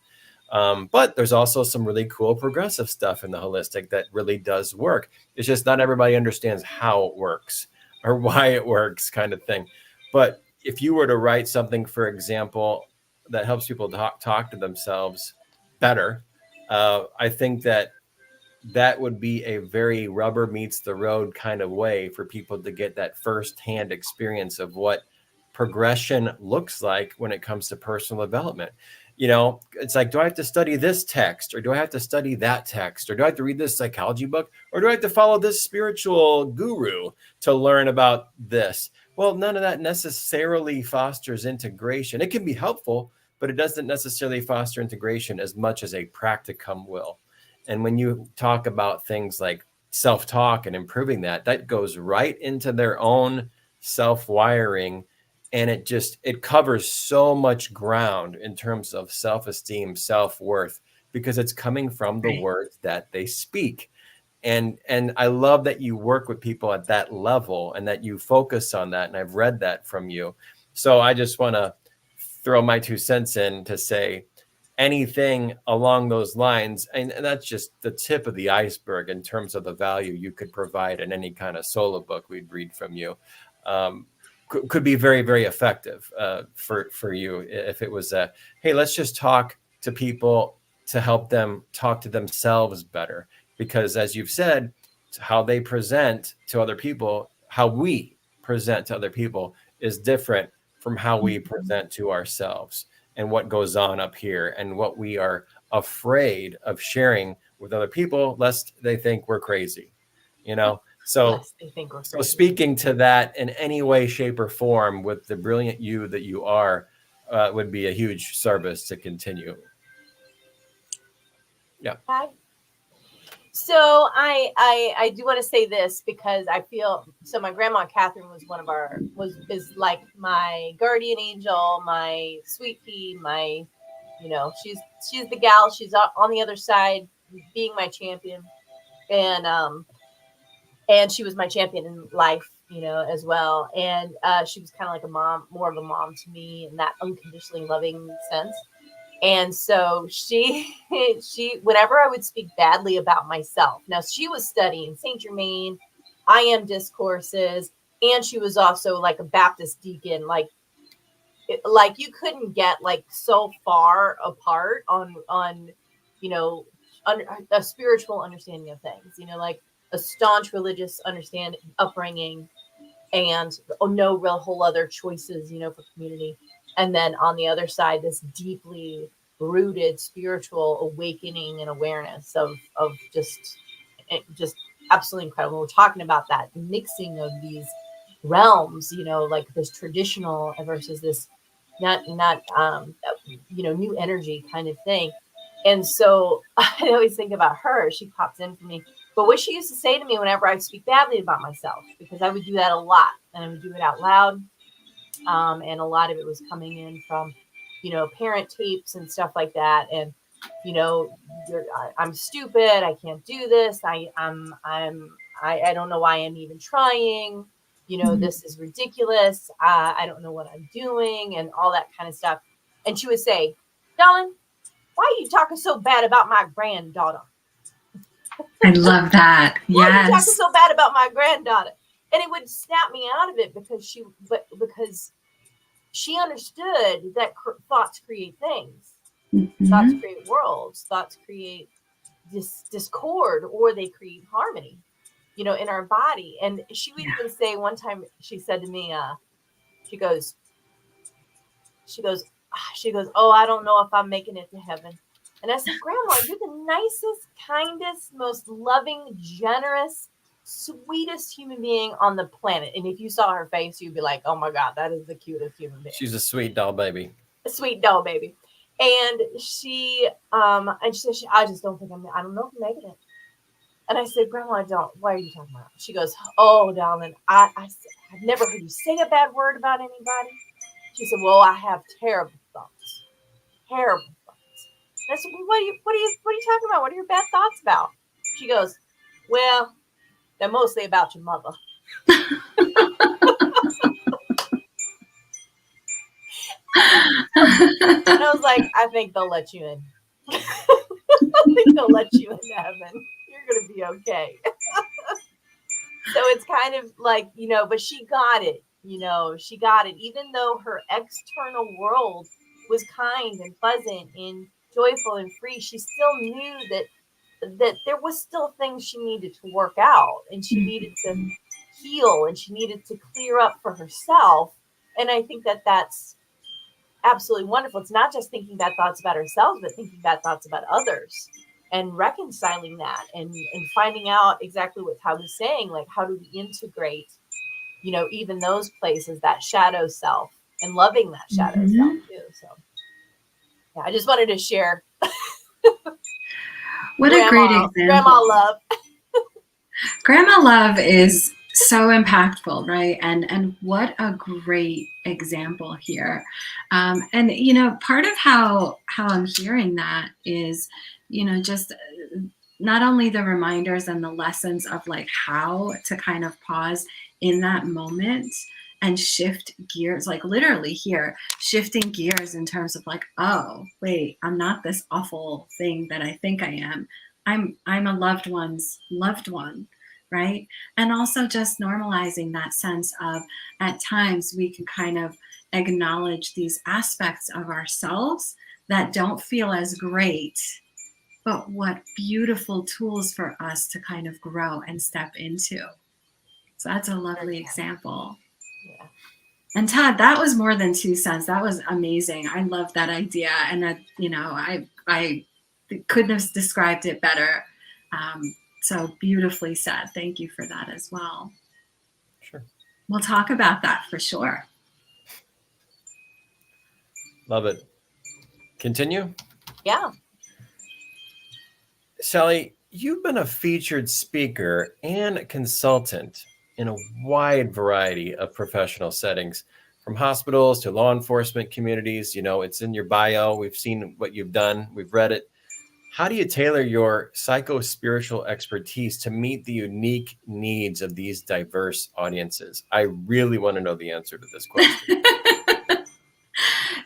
But there's also some really cool progressive stuff in the holistic that really does work. It's just not everybody understands how it works or why it works, kind of thing. But if you were to write something, for example, that helps people talk to themselves better, I think that would be a very rubber meets the road kind of way for people to get that firsthand experience of what progression looks like when it comes to personal development. You know, it's like, do I have to study this text, or do I have to study that text, or do I have to read this psychology book, or do I have to follow this spiritual guru to learn about this? Well, none of that necessarily fosters integration. It can be helpful, but it doesn't necessarily foster integration as much as a practicum will. And when you talk about things like self-talk and improving that, that goes right into their own self-wiring. And it covers so much ground in terms of self-esteem, self-worth, because it's coming from the words that they speak. And I love that you work with people at that level and that you focus on that. And I've read that from you. So I just want to throw my 2 cents in to say anything along those lines. And that's just the tip of the iceberg in terms of the value you could provide in any kind of solo book we'd read from you. Could be very, very effective for you if it was hey, let's just talk to people to help them talk to themselves better. Because as you've said, how they present to other people, how we present to other people is different from how we present to ourselves, and what goes on up here and what we are afraid of sharing with other people, lest they think we're crazy, you know? So, Yes, they think we're so crazy. speaking to that in any way, shape, or form with the brilliant you that you are, would be a huge service to continue. Yeah. Okay. So I do want to say this because I feel so. My grandma Catherine was is like my guardian angel, my sweet pea, my, you know, she's the gal. She's on the other side, being my champion, and she was my champion in life, you know, as well. And she was kind of like a mom, more of a mom to me in that unconditionally loving sense. And so she whenever I would speak badly about myself, now she was studying Saint Germain, I am discourses, and she was also like a Baptist deacon. Like you couldn't get like so far apart on you know, a spiritual understanding of things, you know, like a staunch religious upbringing, and no real whole other choices, you know, for community. And then on the other side, this deeply rooted spiritual awakening and awareness of just absolutely incredible. We're talking about that mixing of these realms, you know, like this traditional versus this not you know, new energy kind of thing. And so I always think about her. She pops in for me. But what she used to say to me whenever I speak badly about myself, because I would do that a lot and I would do it out loud. And a lot of it was coming in from, you know, parent tapes and stuff like that. And, you know, I'm stupid. I can't do this. I don't know why I'm even trying. You know, this is ridiculous. I don't know what I'm doing and all that kind of stuff. And she would say, darling, why are you talking so bad about my granddaughter? I love that. Why are you talking Yes. so bad about my granddaughter? And it would snap me out of it because she understood that thoughts create things. Thoughts Mhm. create worlds. Thoughts create discord, or they create harmony, you know, in our body. And she would Yeah. even say one time, she said to me, she goes, oh, I don't know if I'm making it to heaven. And I said, Grandma, you're the nicest, kindest, most loving, generous, sweetest human being on the planet. And if you saw her face, you'd be like, oh my God, that is the cutest human being. She's a sweet doll baby. A sweet doll baby. And she said, I just don't think I don't know if I'm making it. And I said, Grandma, why are you talking about? She goes, oh, darling, I've never heard you say a bad word about anybody. She said, well, I have terrible thoughts. Terrible thoughts. And I said, well, what are you talking about? What are your bad thoughts about? She goes, well, they're mostly about your mother. And I was like, I think they'll let you in. I think they'll let you into heaven. You're going to be okay. So it's kind of like, you know, but she got it. You know, she got it. Even though her external world was kind and pleasant and joyful and free, she still knew that there was still things she needed to work out, and she needed to heal, and she needed to clear up for herself. And I think that that's absolutely wonderful. It's not just thinking bad thoughts about ourselves, but thinking bad thoughts about others, and reconciling that, and finding out exactly what Todd was saying, like, how do we integrate, you know, even those places, that shadow self, and loving that shadow self too. So yeah, I just wanted to share. What a great example. Grandma love. Grandma love is so impactful, right? And what a great example here. And you know, part of how I'm hearing that is, you know, just not only the reminders and the lessons of like how to kind of pause in that moment and shift gears, like literally here, shifting gears in terms of like, oh, wait, I'm not this awful thing that I think I am. I'm a loved one's loved one, right? And also just normalizing that sense of, at times we can kind of acknowledge these aspects of ourselves that don't feel as great, but what beautiful tools for us to kind of grow and step into. So that's a lovely example. Yeah. And Todd, that was more than 2 cents. That was amazing. I love that idea. And that, you know, I couldn't have described it better. So beautifully said. Thank you for that as well. Sure. We'll talk about that for sure. Love it. Continue? Yeah. Sally, you've been a featured speaker and consultant in a wide variety of professional settings, from hospitals to law enforcement communities. You know, it's in your bio. We've seen what you've done. We've read it. How do you tailor your psychospiritual expertise to meet the unique needs of these diverse audiences? I really want to know the answer to this question.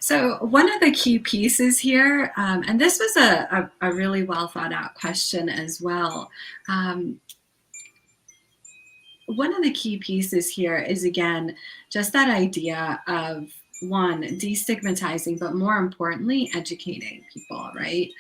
So one of the key pieces here, and this was a really well thought out question as well. One of the key pieces here is, again, just that idea of, one, destigmatizing, but more importantly, educating people, right?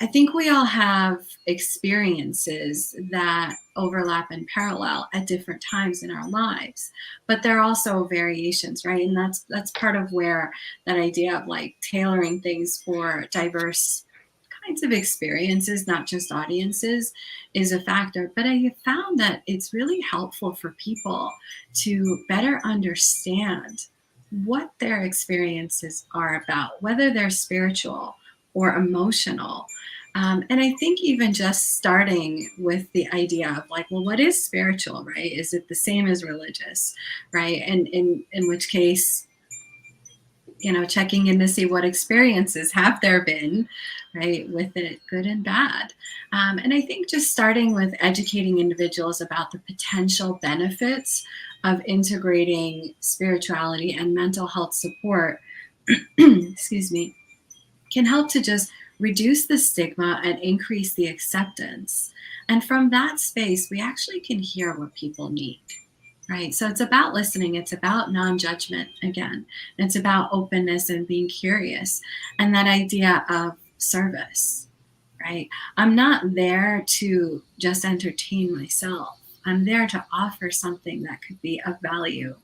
I think we all have experiences that overlap and parallel at different times in our lives, but there are also variations, right? And that's part of where that idea of like tailoring things for diverse kinds of experiences, not just audiences, is a factor. But I have found that it's really helpful for people to better understand what their experiences are about, whether they're spiritual or emotional. And I think even just starting with the idea of like, well, what is spiritual, right? Is it the same as religious, right? And in which case, you know, checking in to see what experiences have there been right, with it, good and bad. And I think just starting with educating individuals about the potential benefits of integrating spirituality and mental health support, excuse me, can help to just reduce the stigma and increase the acceptance. And from that space, we actually can hear what people need. Right. So it's about listening. It's about non-judgment again. It's about openness and being curious. And that idea of service, right? I'm not there to just entertain myself. I'm there to offer something that could be of value.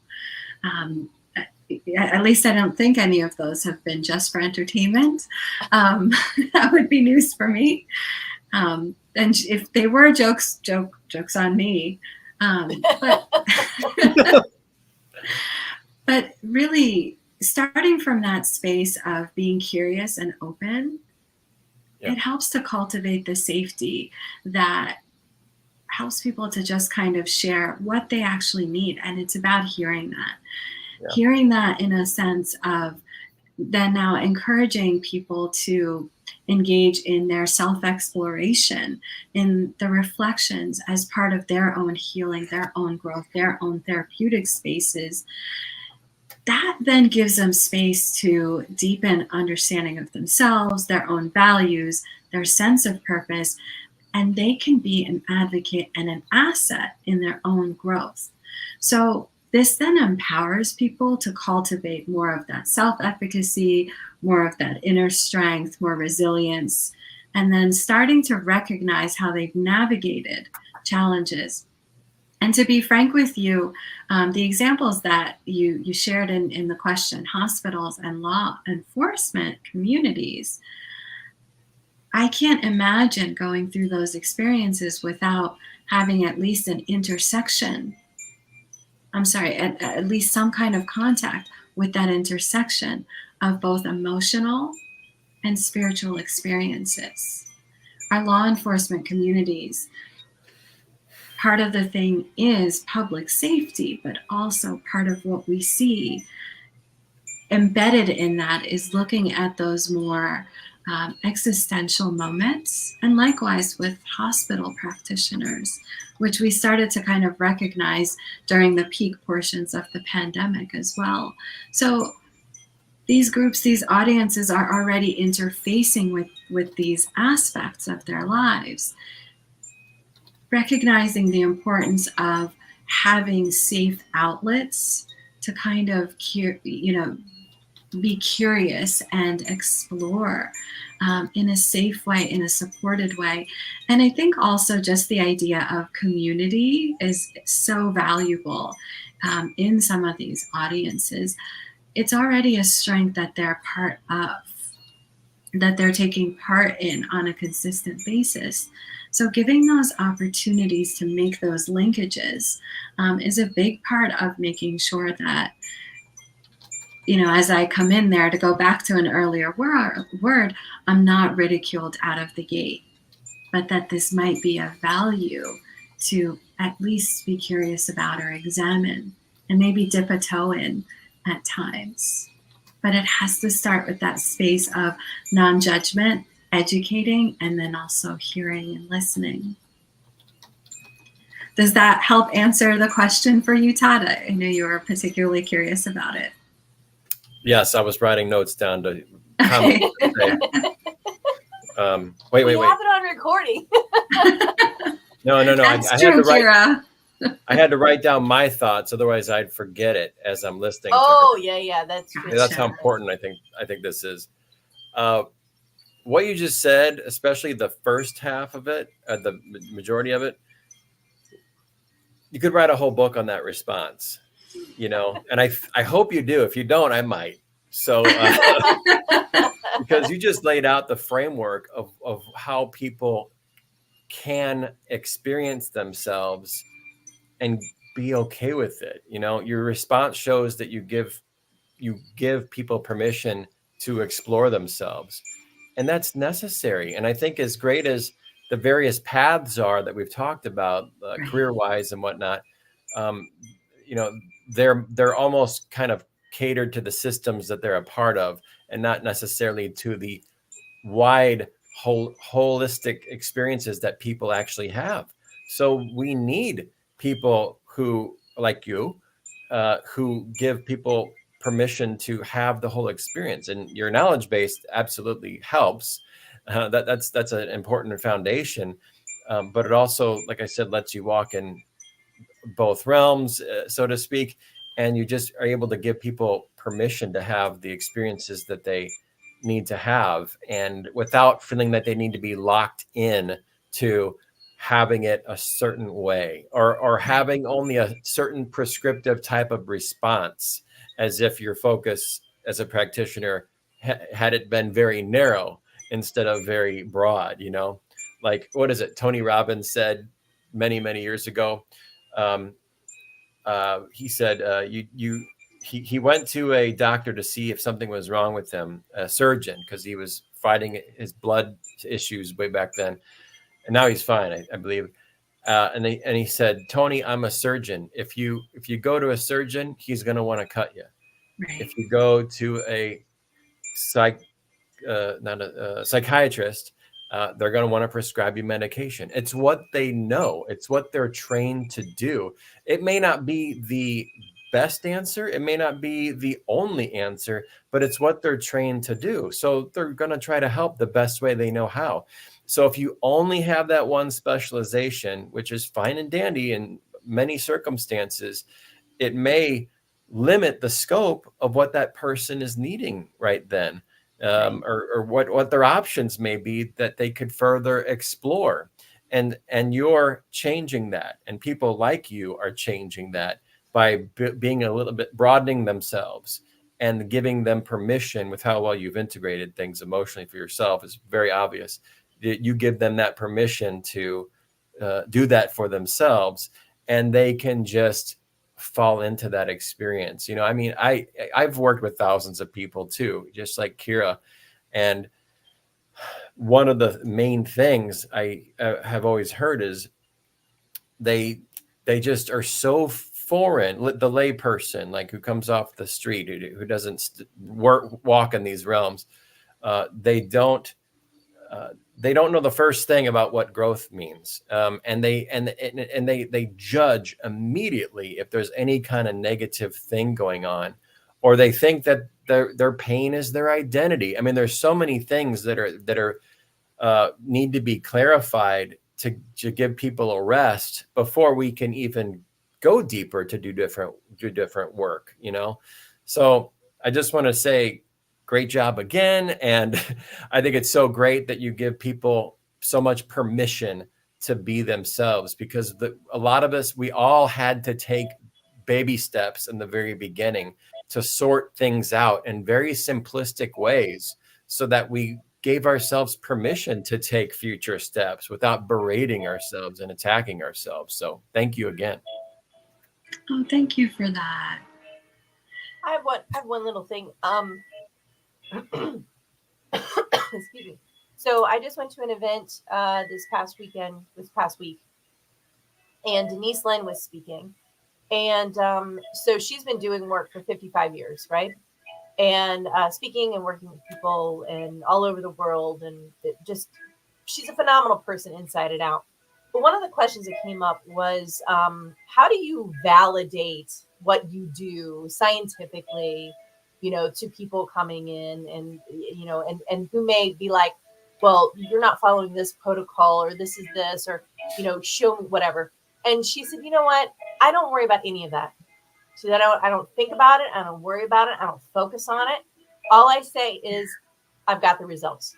At least I don't think any of those have been just for entertainment. That would be news for me. And if they were jokes on me. But really starting from that space of being curious and open, it helps to cultivate the safety that helps people to just kind of share what they actually need. And it's about hearing that in a sense of then now encouraging people to engage in their self-exploration, in the reflections as part of their own healing, their own growth, their own therapeutic spaces. That then gives them space to deepen understanding of themselves, their own values, their sense of purpose, and they can be an advocate and an asset in their own growth. So this then empowers people to cultivate more of that self-efficacy, more of that inner strength, more resilience, and then starting to recognize how they've navigated challenges. And to be frank with you, the examples that you shared in the question, hospitals and law enforcement communities, I can't imagine going through those experiences without having at least an intersection. At least some kind of contact with that intersection of both emotional and spiritual experiences. Our law enforcement communities, part of the thing is public safety, but also part of what we see embedded in that is looking at those more existential moments, and likewise with hospital practitioners, which we started to kind of recognize during the peak portions of the pandemic as well. So these groups, these audiences are already interfacing with these aspects of their lives, recognizing the importance of having safe outlets to kind of be curious and explore in a safe way, in a supported way. And I think also just the idea of community is so valuable in some of these audiences. It's already a strength that they're part of, that they're taking part in on a consistent basis. So giving those opportunities to make those linkages is a big part of making sure that, as I come in there, to go back to an earlier word, I'm not ridiculed out of the gate, but that this might be of value to at least be curious about or examine and maybe dip a toe in at times. But it has to start with that space of non-judgment, educating, and then also hearing and listening. Does that help answer the question for you, Todd? I know you were particularly curious about it. Yes, I was writing notes down to Okay. Wait. We have it on recording. No. That's true, Kira. I had to write down my thoughts, otherwise I'd forget it as I'm listening. Yeah, that's true. That's how important I think this is. What you just said, especially the first half of it, the majority of it, you could write a whole book on that response, and I hope you do. If you don't, I might. So because you just laid out the framework of how people can experience themselves and be okay with it. Your response shows that you give people permission to explore themselves, and that's necessary. And I think as great as the various paths are that we've talked about, career-wise and whatnot, they're almost kind of catered to the systems that they're a part of, and not necessarily to the wide holistic experiences that people actually have. So we need people who, like you, who give people permission to have the whole experience. And your knowledge base absolutely helps. That's an important foundation. But it also, like I said, lets you walk in both realms, so to speak, and you just are able to give people permission to have the experiences that they need to have, and without feeling that they need to be locked in to having it a certain way, or having only a certain prescriptive type of response, as if your focus as a practitioner had it been very narrow instead of very broad, like, what is it, Tony Robbins said many years ago. um, he said, he went to a doctor to see if something was wrong with him, a surgeon, because he was fighting his blood issues way back then, and now he's fine, I believe. And he said, Tony, I'm a surgeon. If you go to a surgeon, he's going to want to cut you. Right. If you go to a not a psychiatrist, they're going to want to prescribe you medication. It's what they know. It's what they're trained to do. It may not be the best answer. It may not be the only answer, but it's what they're trained to do. So they're going to try to help the best way they know how. So if you only have that one specialization, which is fine and dandy in many circumstances, it may limit the scope of what that person is needing right then. Or what their options may be that they could further explore. And you're changing that. And people like you are changing that by being a little bit, broadening themselves and giving them permission with how well you've integrated things emotionally for yourself is very obvious. You give them that permission to do that for themselves, and they can just fall into that experience. I mean, I've worked with thousands of people too, just like Kira. And one of the main things I have always heard is they just are so foreign. The lay person, like, who comes off the street, who doesn't walk in these realms, they don't know the first thing about what growth means, and they judge immediately if there's any kind of negative thing going on, or they think that their pain is their identity. I mean, there's so many things that are need to be clarified to give people a rest before we can even go deeper to do different work. So I just want to say, great job again. And I think it's so great that you give people so much permission to be themselves, because a lot of us, we all had to take baby steps in the very beginning to sort things out in very simplistic ways, so that we gave ourselves permission to take future steps without berating ourselves and attacking ourselves. So thank you again. Oh, thank you for that. I have one little thing. Excuse me. So I just went to an event this past week, and Denise Lynn was speaking. And so she's been doing work for 55 years, right? And speaking and working with people and all over the world. And she's a phenomenal person inside and out. But one of the questions that came up was, how do you validate what you do scientifically, to people coming in, and, and who may be like, well, you're not following this protocol, or this is this, or, show me whatever. And she said, you know what? I don't worry about any of that. So that I don't think about it. I don't worry about it. I don't focus on it. All I say is, I've got the results.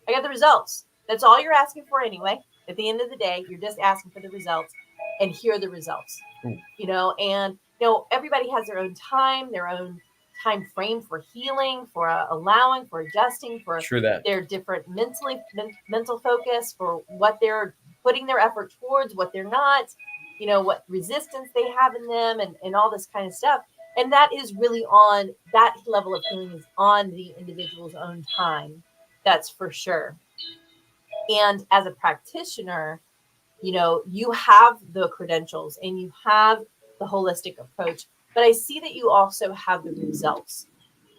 I got the results. That's all you're asking for anyway. At the end of the day, you're just asking for the results, and here are the results. And everybody has their own time time frame for healing, for allowing, for adjusting, for their different mental focus, for what they're putting their effort towards, what they're not, what resistance they have in them, and all this kind of stuff. And that is really on that level of healing is on the individual's own time. That's for sure. And as a practitioner, you have the credentials and you have the holistic approach, but I see that you also have the results.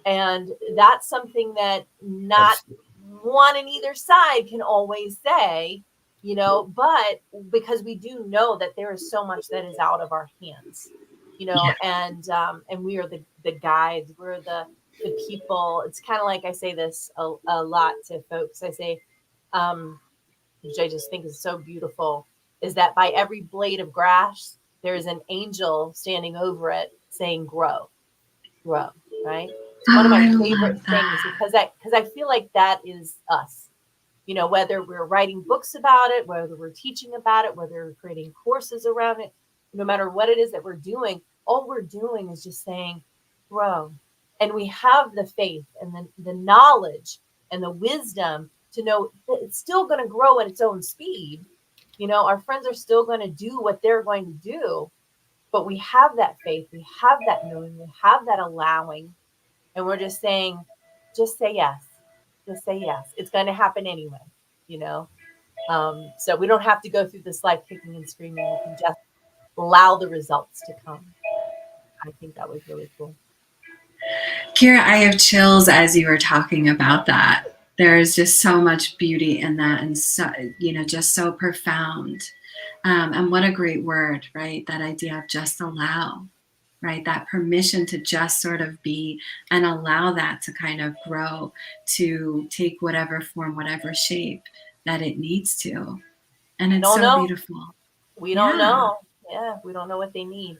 And that's something that not one on either side can always say, you know, but because we do know that there is so much that is out of our hands, you know, and we are the guides, we're the people. It's kind of like I say this a lot to folks. I say, which I just think is so beautiful, is that by every blade of grass, there's an angel standing over it saying, grow, grow, right? It's one of my favorite things because I feel like that is us. You know, whether we're writing books about it, whether we're teaching about it, whether we're creating courses around it, no matter what it is that we're doing, all we're doing is just saying, grow. And we have the faith and the knowledge and the wisdom to know that it's still going to grow at its own speed. You know, our friends are still going to do what they're going to do, but we have that faith, we have that knowing, we have that allowing, and we're just saying, just say yes. Just say yes. It's going to happen anyway, you know? So we don't have to go through this life kicking and screaming. We can just allow the results to come. I think that was really cool. Kira, I have chills as you were talking about that. There's just so much beauty in that, and so, you know, just so profound. And what a great word, right? That idea of just allow, right? That permission to just sort of be and allow that to kind of grow, to take whatever form, whatever shape that it needs to. And it's so beautiful. We don't know. Yeah, we don't know what they need.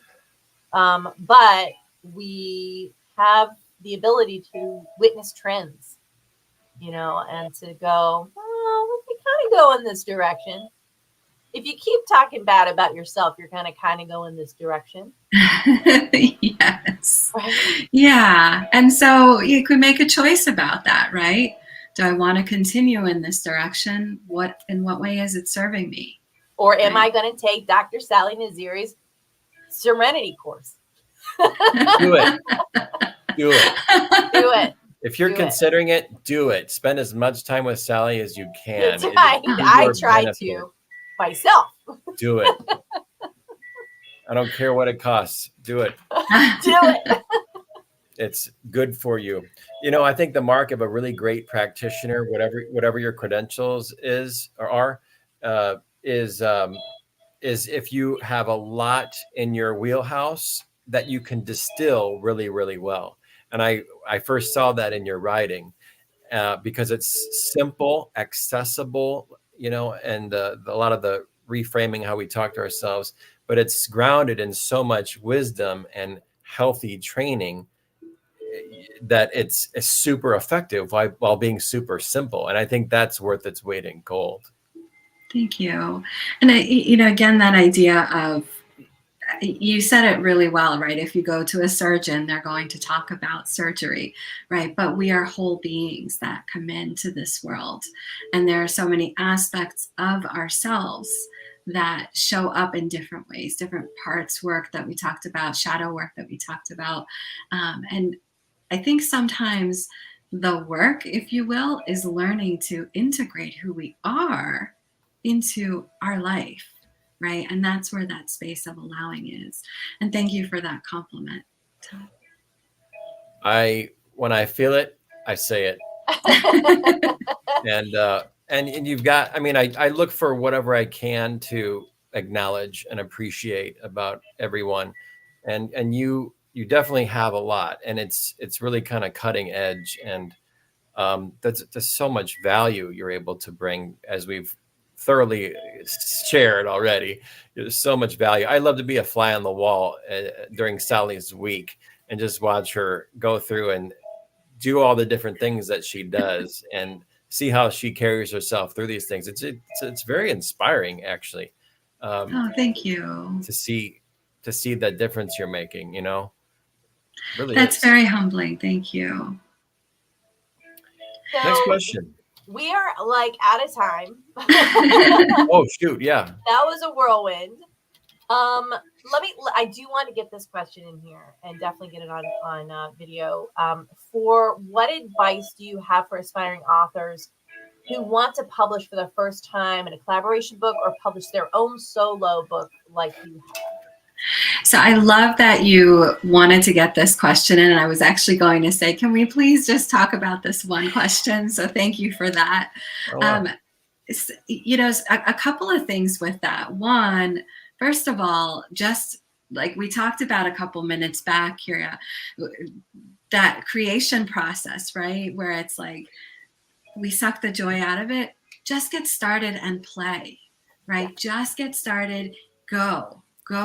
But we have the ability to witness trends, you know, and to go, oh, we kind of go in this direction. If you keep talking bad about yourself, you're going to kind of go in this direction. Yes. Right? Yeah. And so you could make a choice about that, right? Do I want to continue in this direction? In what way is it serving me? Or am I going to take Dr. Sally Nazari's Serenity course? Do it. Do it. Do it. If you're considering it, do it. Spend as much time with Sally as you can. That's right. I try to myself. Do it. I don't care what it costs. Do it. Do it. It's good for you. You know, I think the mark of a really great practitioner, whatever your credentials is or are, is if you have a lot in your wheelhouse that you can distill really, really well. And I first saw that in your writing because it's simple, accessible, you know, and a lot of the reframing how we talk to ourselves, but it's grounded in so much wisdom and healthy training that it's super effective while being super simple. And I think that's worth its weight in gold. Thank you. And you know, again, that idea of, you said it really well, right? If you go to a surgeon, they're going to talk about surgery, right? But we are whole beings that come into this world. And there are so many aspects of ourselves that show up in different ways, different parts work that we talked about, shadow work that we talked about. And I think sometimes the work, if you will, is learning to integrate who we are into our life. Right. And that's where that space of allowing is. And thank you for that compliment. When I feel it, I say it. And you've got, I mean, I look for whatever I can to acknowledge and appreciate about everyone. And you definitely have a lot, and it's really kind of cutting edge. And there's so much value you're able to bring, as we've thoroughly shared already. There's so much value. I love to be a fly on the wall during Sally's week and just watch her go through and do all the different things that she does and see how she carries herself through these things. It's very inspiring, actually. Oh, thank you. To see the difference you're making, you know. Really, that's very humbling. Thank you. So, next question. We are like out of time. Oh shoot, yeah. That was a whirlwind. I do want to get this question in here and definitely get it on video. For what advice do you have for aspiring authors who want to publish for the first time in a collaboration book or publish their own solo book like you have? So I love that you wanted to get this question in. And I was actually going to say, can we please just talk about this one question? So thank you for that. Oh, wow. A couple of things with that. One, first of all, just like we talked about a couple minutes back here, that creation process, right? Where it's like we suck the joy out of it. Just get started and play, right? Just get started, go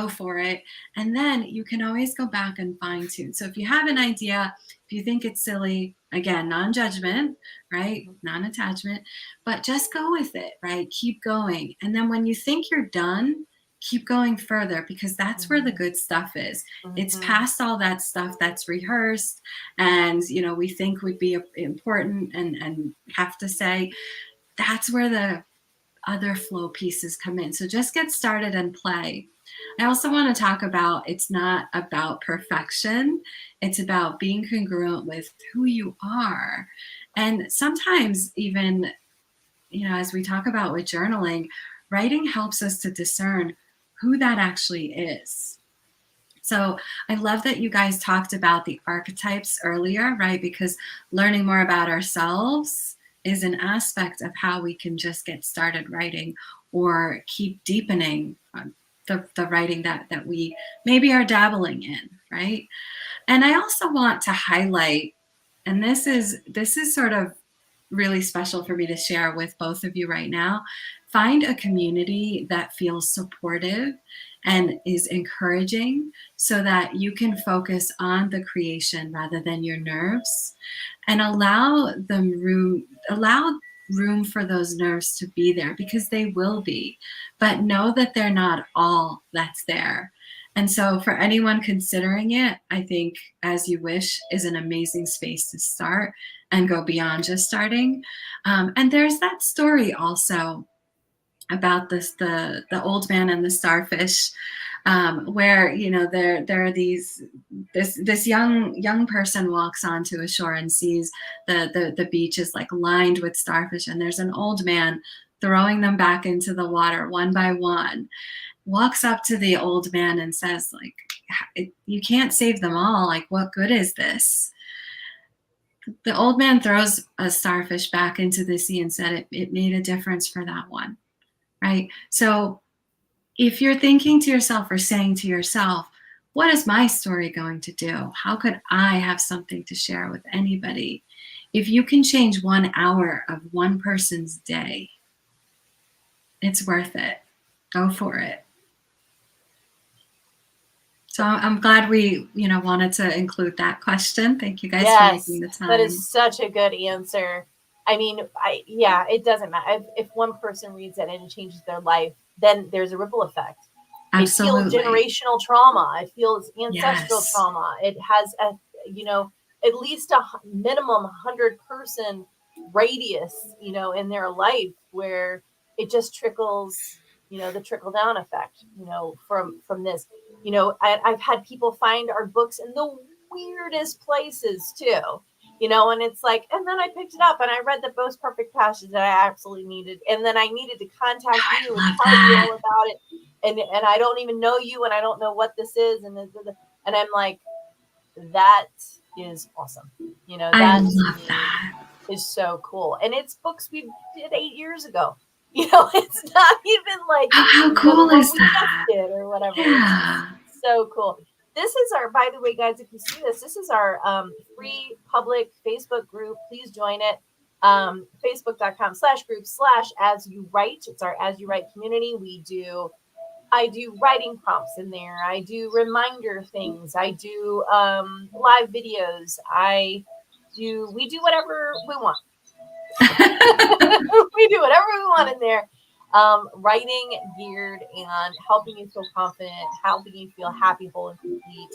for it. And then you can always go back and fine tune. So if you have an idea, if you think it's silly, again, non-judgment, right? Non-attachment, but just go with it, right? Keep going. And then when you think you're done, keep going further, because that's where the good stuff is. It's past all that stuff that's rehearsed and, we think would be important and have to say. That's where the other flow pieces come in. So just get started and play. I also want to talk about, it's not about perfection. It's about being congruent with who you are. And sometimes even, as we talk about with journaling, writing helps us to discern who that actually is. So I love that you guys talked about the archetypes earlier, right? Because learning more about ourselves is an aspect of how we can just get started writing or keep deepening the writing that we maybe are dabbling in, right? And I also want to highlight, and this is sort of really special for me to share with both of you right now. Find a community that feels supportive and is encouraging so that you can focus on the creation rather than your nerves, and allow room for those nerves to be there, because they will be, but know that they're not all that's there. And so for anyone considering it, I think As You Wish is an amazing space to start and go beyond just starting. And there's that story also about the old man and the starfish, where there are this young person walks onto a shore and sees the beach is like lined with starfish, and there's an old man throwing them back into the water one by one. Walks up to the old man and says, like, you can't save them all. Like, what good is this? The old man throws a starfish back into the sea and said it made a difference for that one, right? So if you're thinking to yourself or saying to yourself, what is my story going to do? How could I have something to share with anybody? If you can change 1 hour of one person's day, it's worth it. Go for it. So I'm glad we, wanted to include that question. Thank you guys for making the time. That is such a good answer. I mean, it doesn't matter. If one person reads it and it changes their life, then there's a ripple effect. Absolutely. It feels generational trauma. It feels ancestral trauma. It has at least a minimum 100-person radius, in their life where it just trickles, the trickle down effect, from this. I've had people find our books in the weirdest places too, and it's like, and then I picked it up and I read the most perfect passage that I absolutely needed. And then I needed to contact you and tell you all about it. And I don't even know you and I don't know what this is. And I'm like, that is awesome. I love that. Is so cool. And it's books we did 8 years ago. It's not even like how cool is that? Did or whatever. Yeah. It's so cool. This is our, by the way, guys, if you see this is our free public Facebook group. Please join it. Facebook.com/group/As You Write. It's our As You Write community. I do writing prompts in there. I do reminder things. I do live videos. We do whatever we want. We do whatever we want in there. Writing geared and helping you feel confident, helping you feel happy, whole, and complete.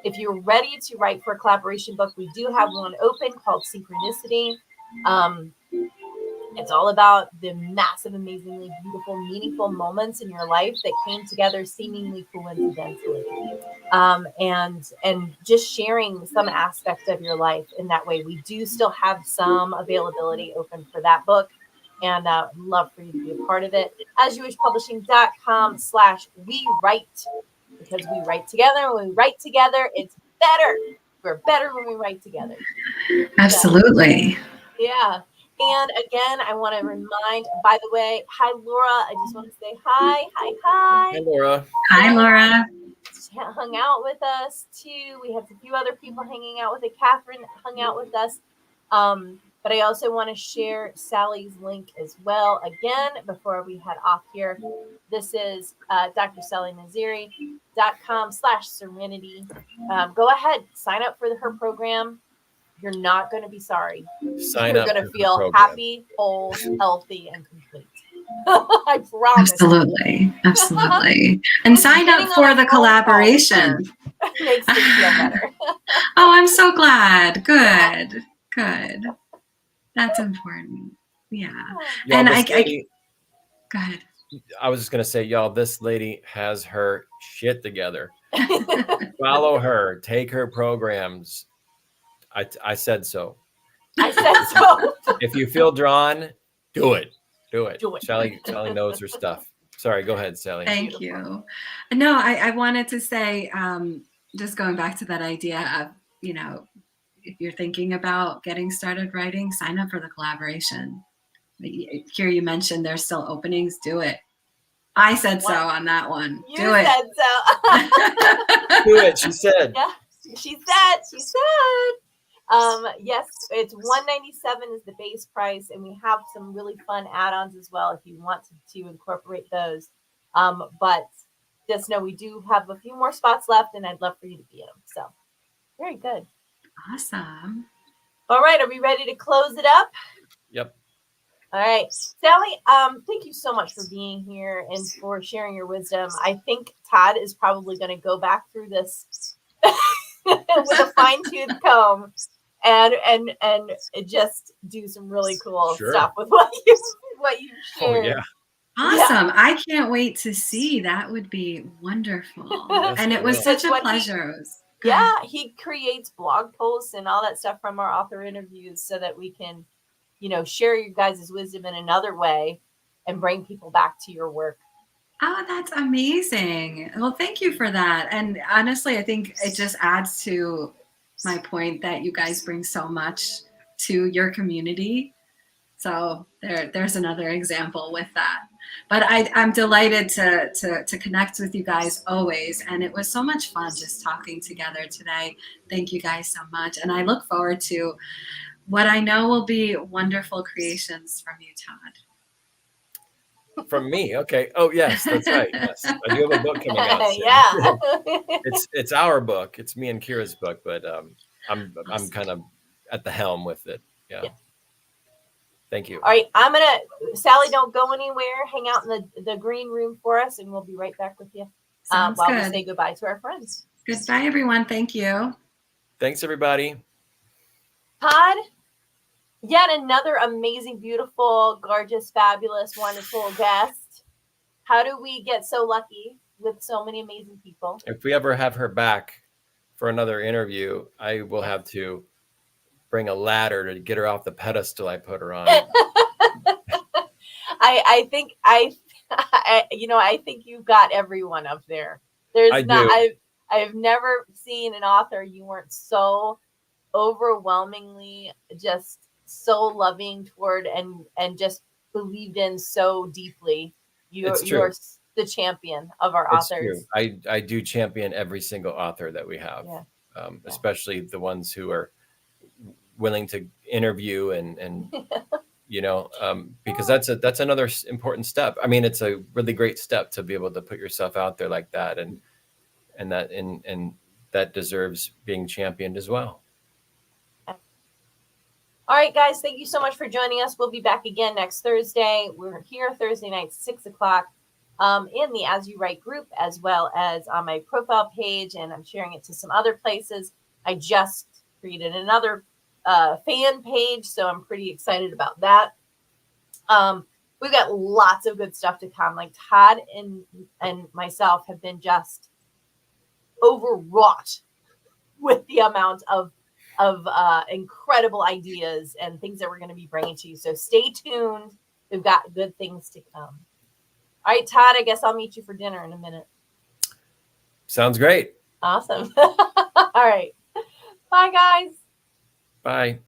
If you're ready to write for a collaboration book, we do have one open called Synchronicity. It's all about the massive, amazingly beautiful, meaningful moments in your life that came together seemingly coincidentally. And just sharing some aspect of your life in that way. We do still have some availability open for that book, and love for you to be a part of it. AsYouWishPublishing.com/we write. because we write together. When we write together, it's better. We're better when we write together. Absolutely. So, yeah. And again, I want to remind, by the way, hi, Laura. I just want to say hi. Hi, Laura. Hi, Laura. Hung out with us too. We had a few other people hanging out with it. Catherine hung out with us. But I also want to share Sally's link as well. Again, before we head off here, this is drsallinazari.com/serenity. Go ahead, sign up for her program. You're not going to be sorry. You're going to feel happy, whole, healthy, and complete. I promise. Absolutely. And sign up for the collaboration. Makes me feel better. Oh, I'm so glad. Good. That's important. Yeah. Y'all, and go ahead. I was just going to say, y'all, this lady has her shit together. Follow her. Take her programs. I said so. I said so. If you feel drawn, do it. Sally knows her stuff. Sorry, go ahead, Sally. Thank you. No, I wanted to say, just going back to that idea of, if you're thinking about getting started writing, sign up for the collaboration. Here you mentioned there's still openings. Do it. I said so on that one. You said so. Do it, she said. Yeah, she said. Yes, it's $197 is the base price, and we have some really fun add-ons as well if you want to incorporate those. But just know we do have a few more spots left, and I'd love for you to be in them. So, very good. Awesome. All right, are we ready to close it up? Yep. All right, Sally. Thank you so much for being here and for sharing your wisdom. I think Todd is probably going to go back through this with a fine-tooth comb and just do some really cool stuff with what you shared. Oh, yeah. Awesome. Yeah. I can't wait to see. That would be wonderful. Yes, and it was such a pleasure. He creates blog posts and all that stuff from our author interviews so that we can, share your guys' wisdom in another way and bring people back to your work. Oh, that's amazing. Well, thank you for that. And honestly, I think it just adds to my point that you guys bring so much to your community. So there's another example with that. But I'm delighted to connect with you guys always. And it was so much fun just talking together today. Thank you guys so much. And I look forward to what I know will be wonderful creations from you, Todd. From me, okay. Oh yes, that's right. Yes, I do have a book coming out soon. Yeah. it's our book. It's me and Kira's book, but I'm kind of at the helm with it. Yeah. Thank you. All right, Sally, don't go anywhere. Hang out in the green room for us, and we'll be right back with you while we say goodbye to our friends. Goodbye, everyone. Thank you. Thanks, everybody. Todd, yet another amazing, beautiful, gorgeous, fabulous, wonderful guest. How do we get so lucky with so many amazing people? If we ever have her back for another interview, I will have to bring a ladder to get her off the pedestal I put her on. I think you've got everyone up there. I've never seen an author you weren't so overwhelmingly just so loving toward and just believed in so deeply. You're the champion of our authors. True. I do champion every single author that we have, especially the ones who are willing to interview and because that's another important step. I mean, it's a really great step to be able to put yourself out there like that, and that deserves being championed as well. All right, guys, thank you so much for joining us. We'll be back again next Thursday. We're here Thursday night, 6:00, in the As You Write group, as well as on my profile page, and I'm sharing it to some other places. I just created another fan page, so I'm pretty excited about that. We've got lots of good stuff to come. Like Todd and myself have been just overwrought with the amount of incredible ideas and things that we're going to be bringing to you. So stay tuned. We've got good things to come. All right, Todd, I guess I'll meet you for dinner in a minute. Sounds great. Awesome. All right. Bye, guys. Bye.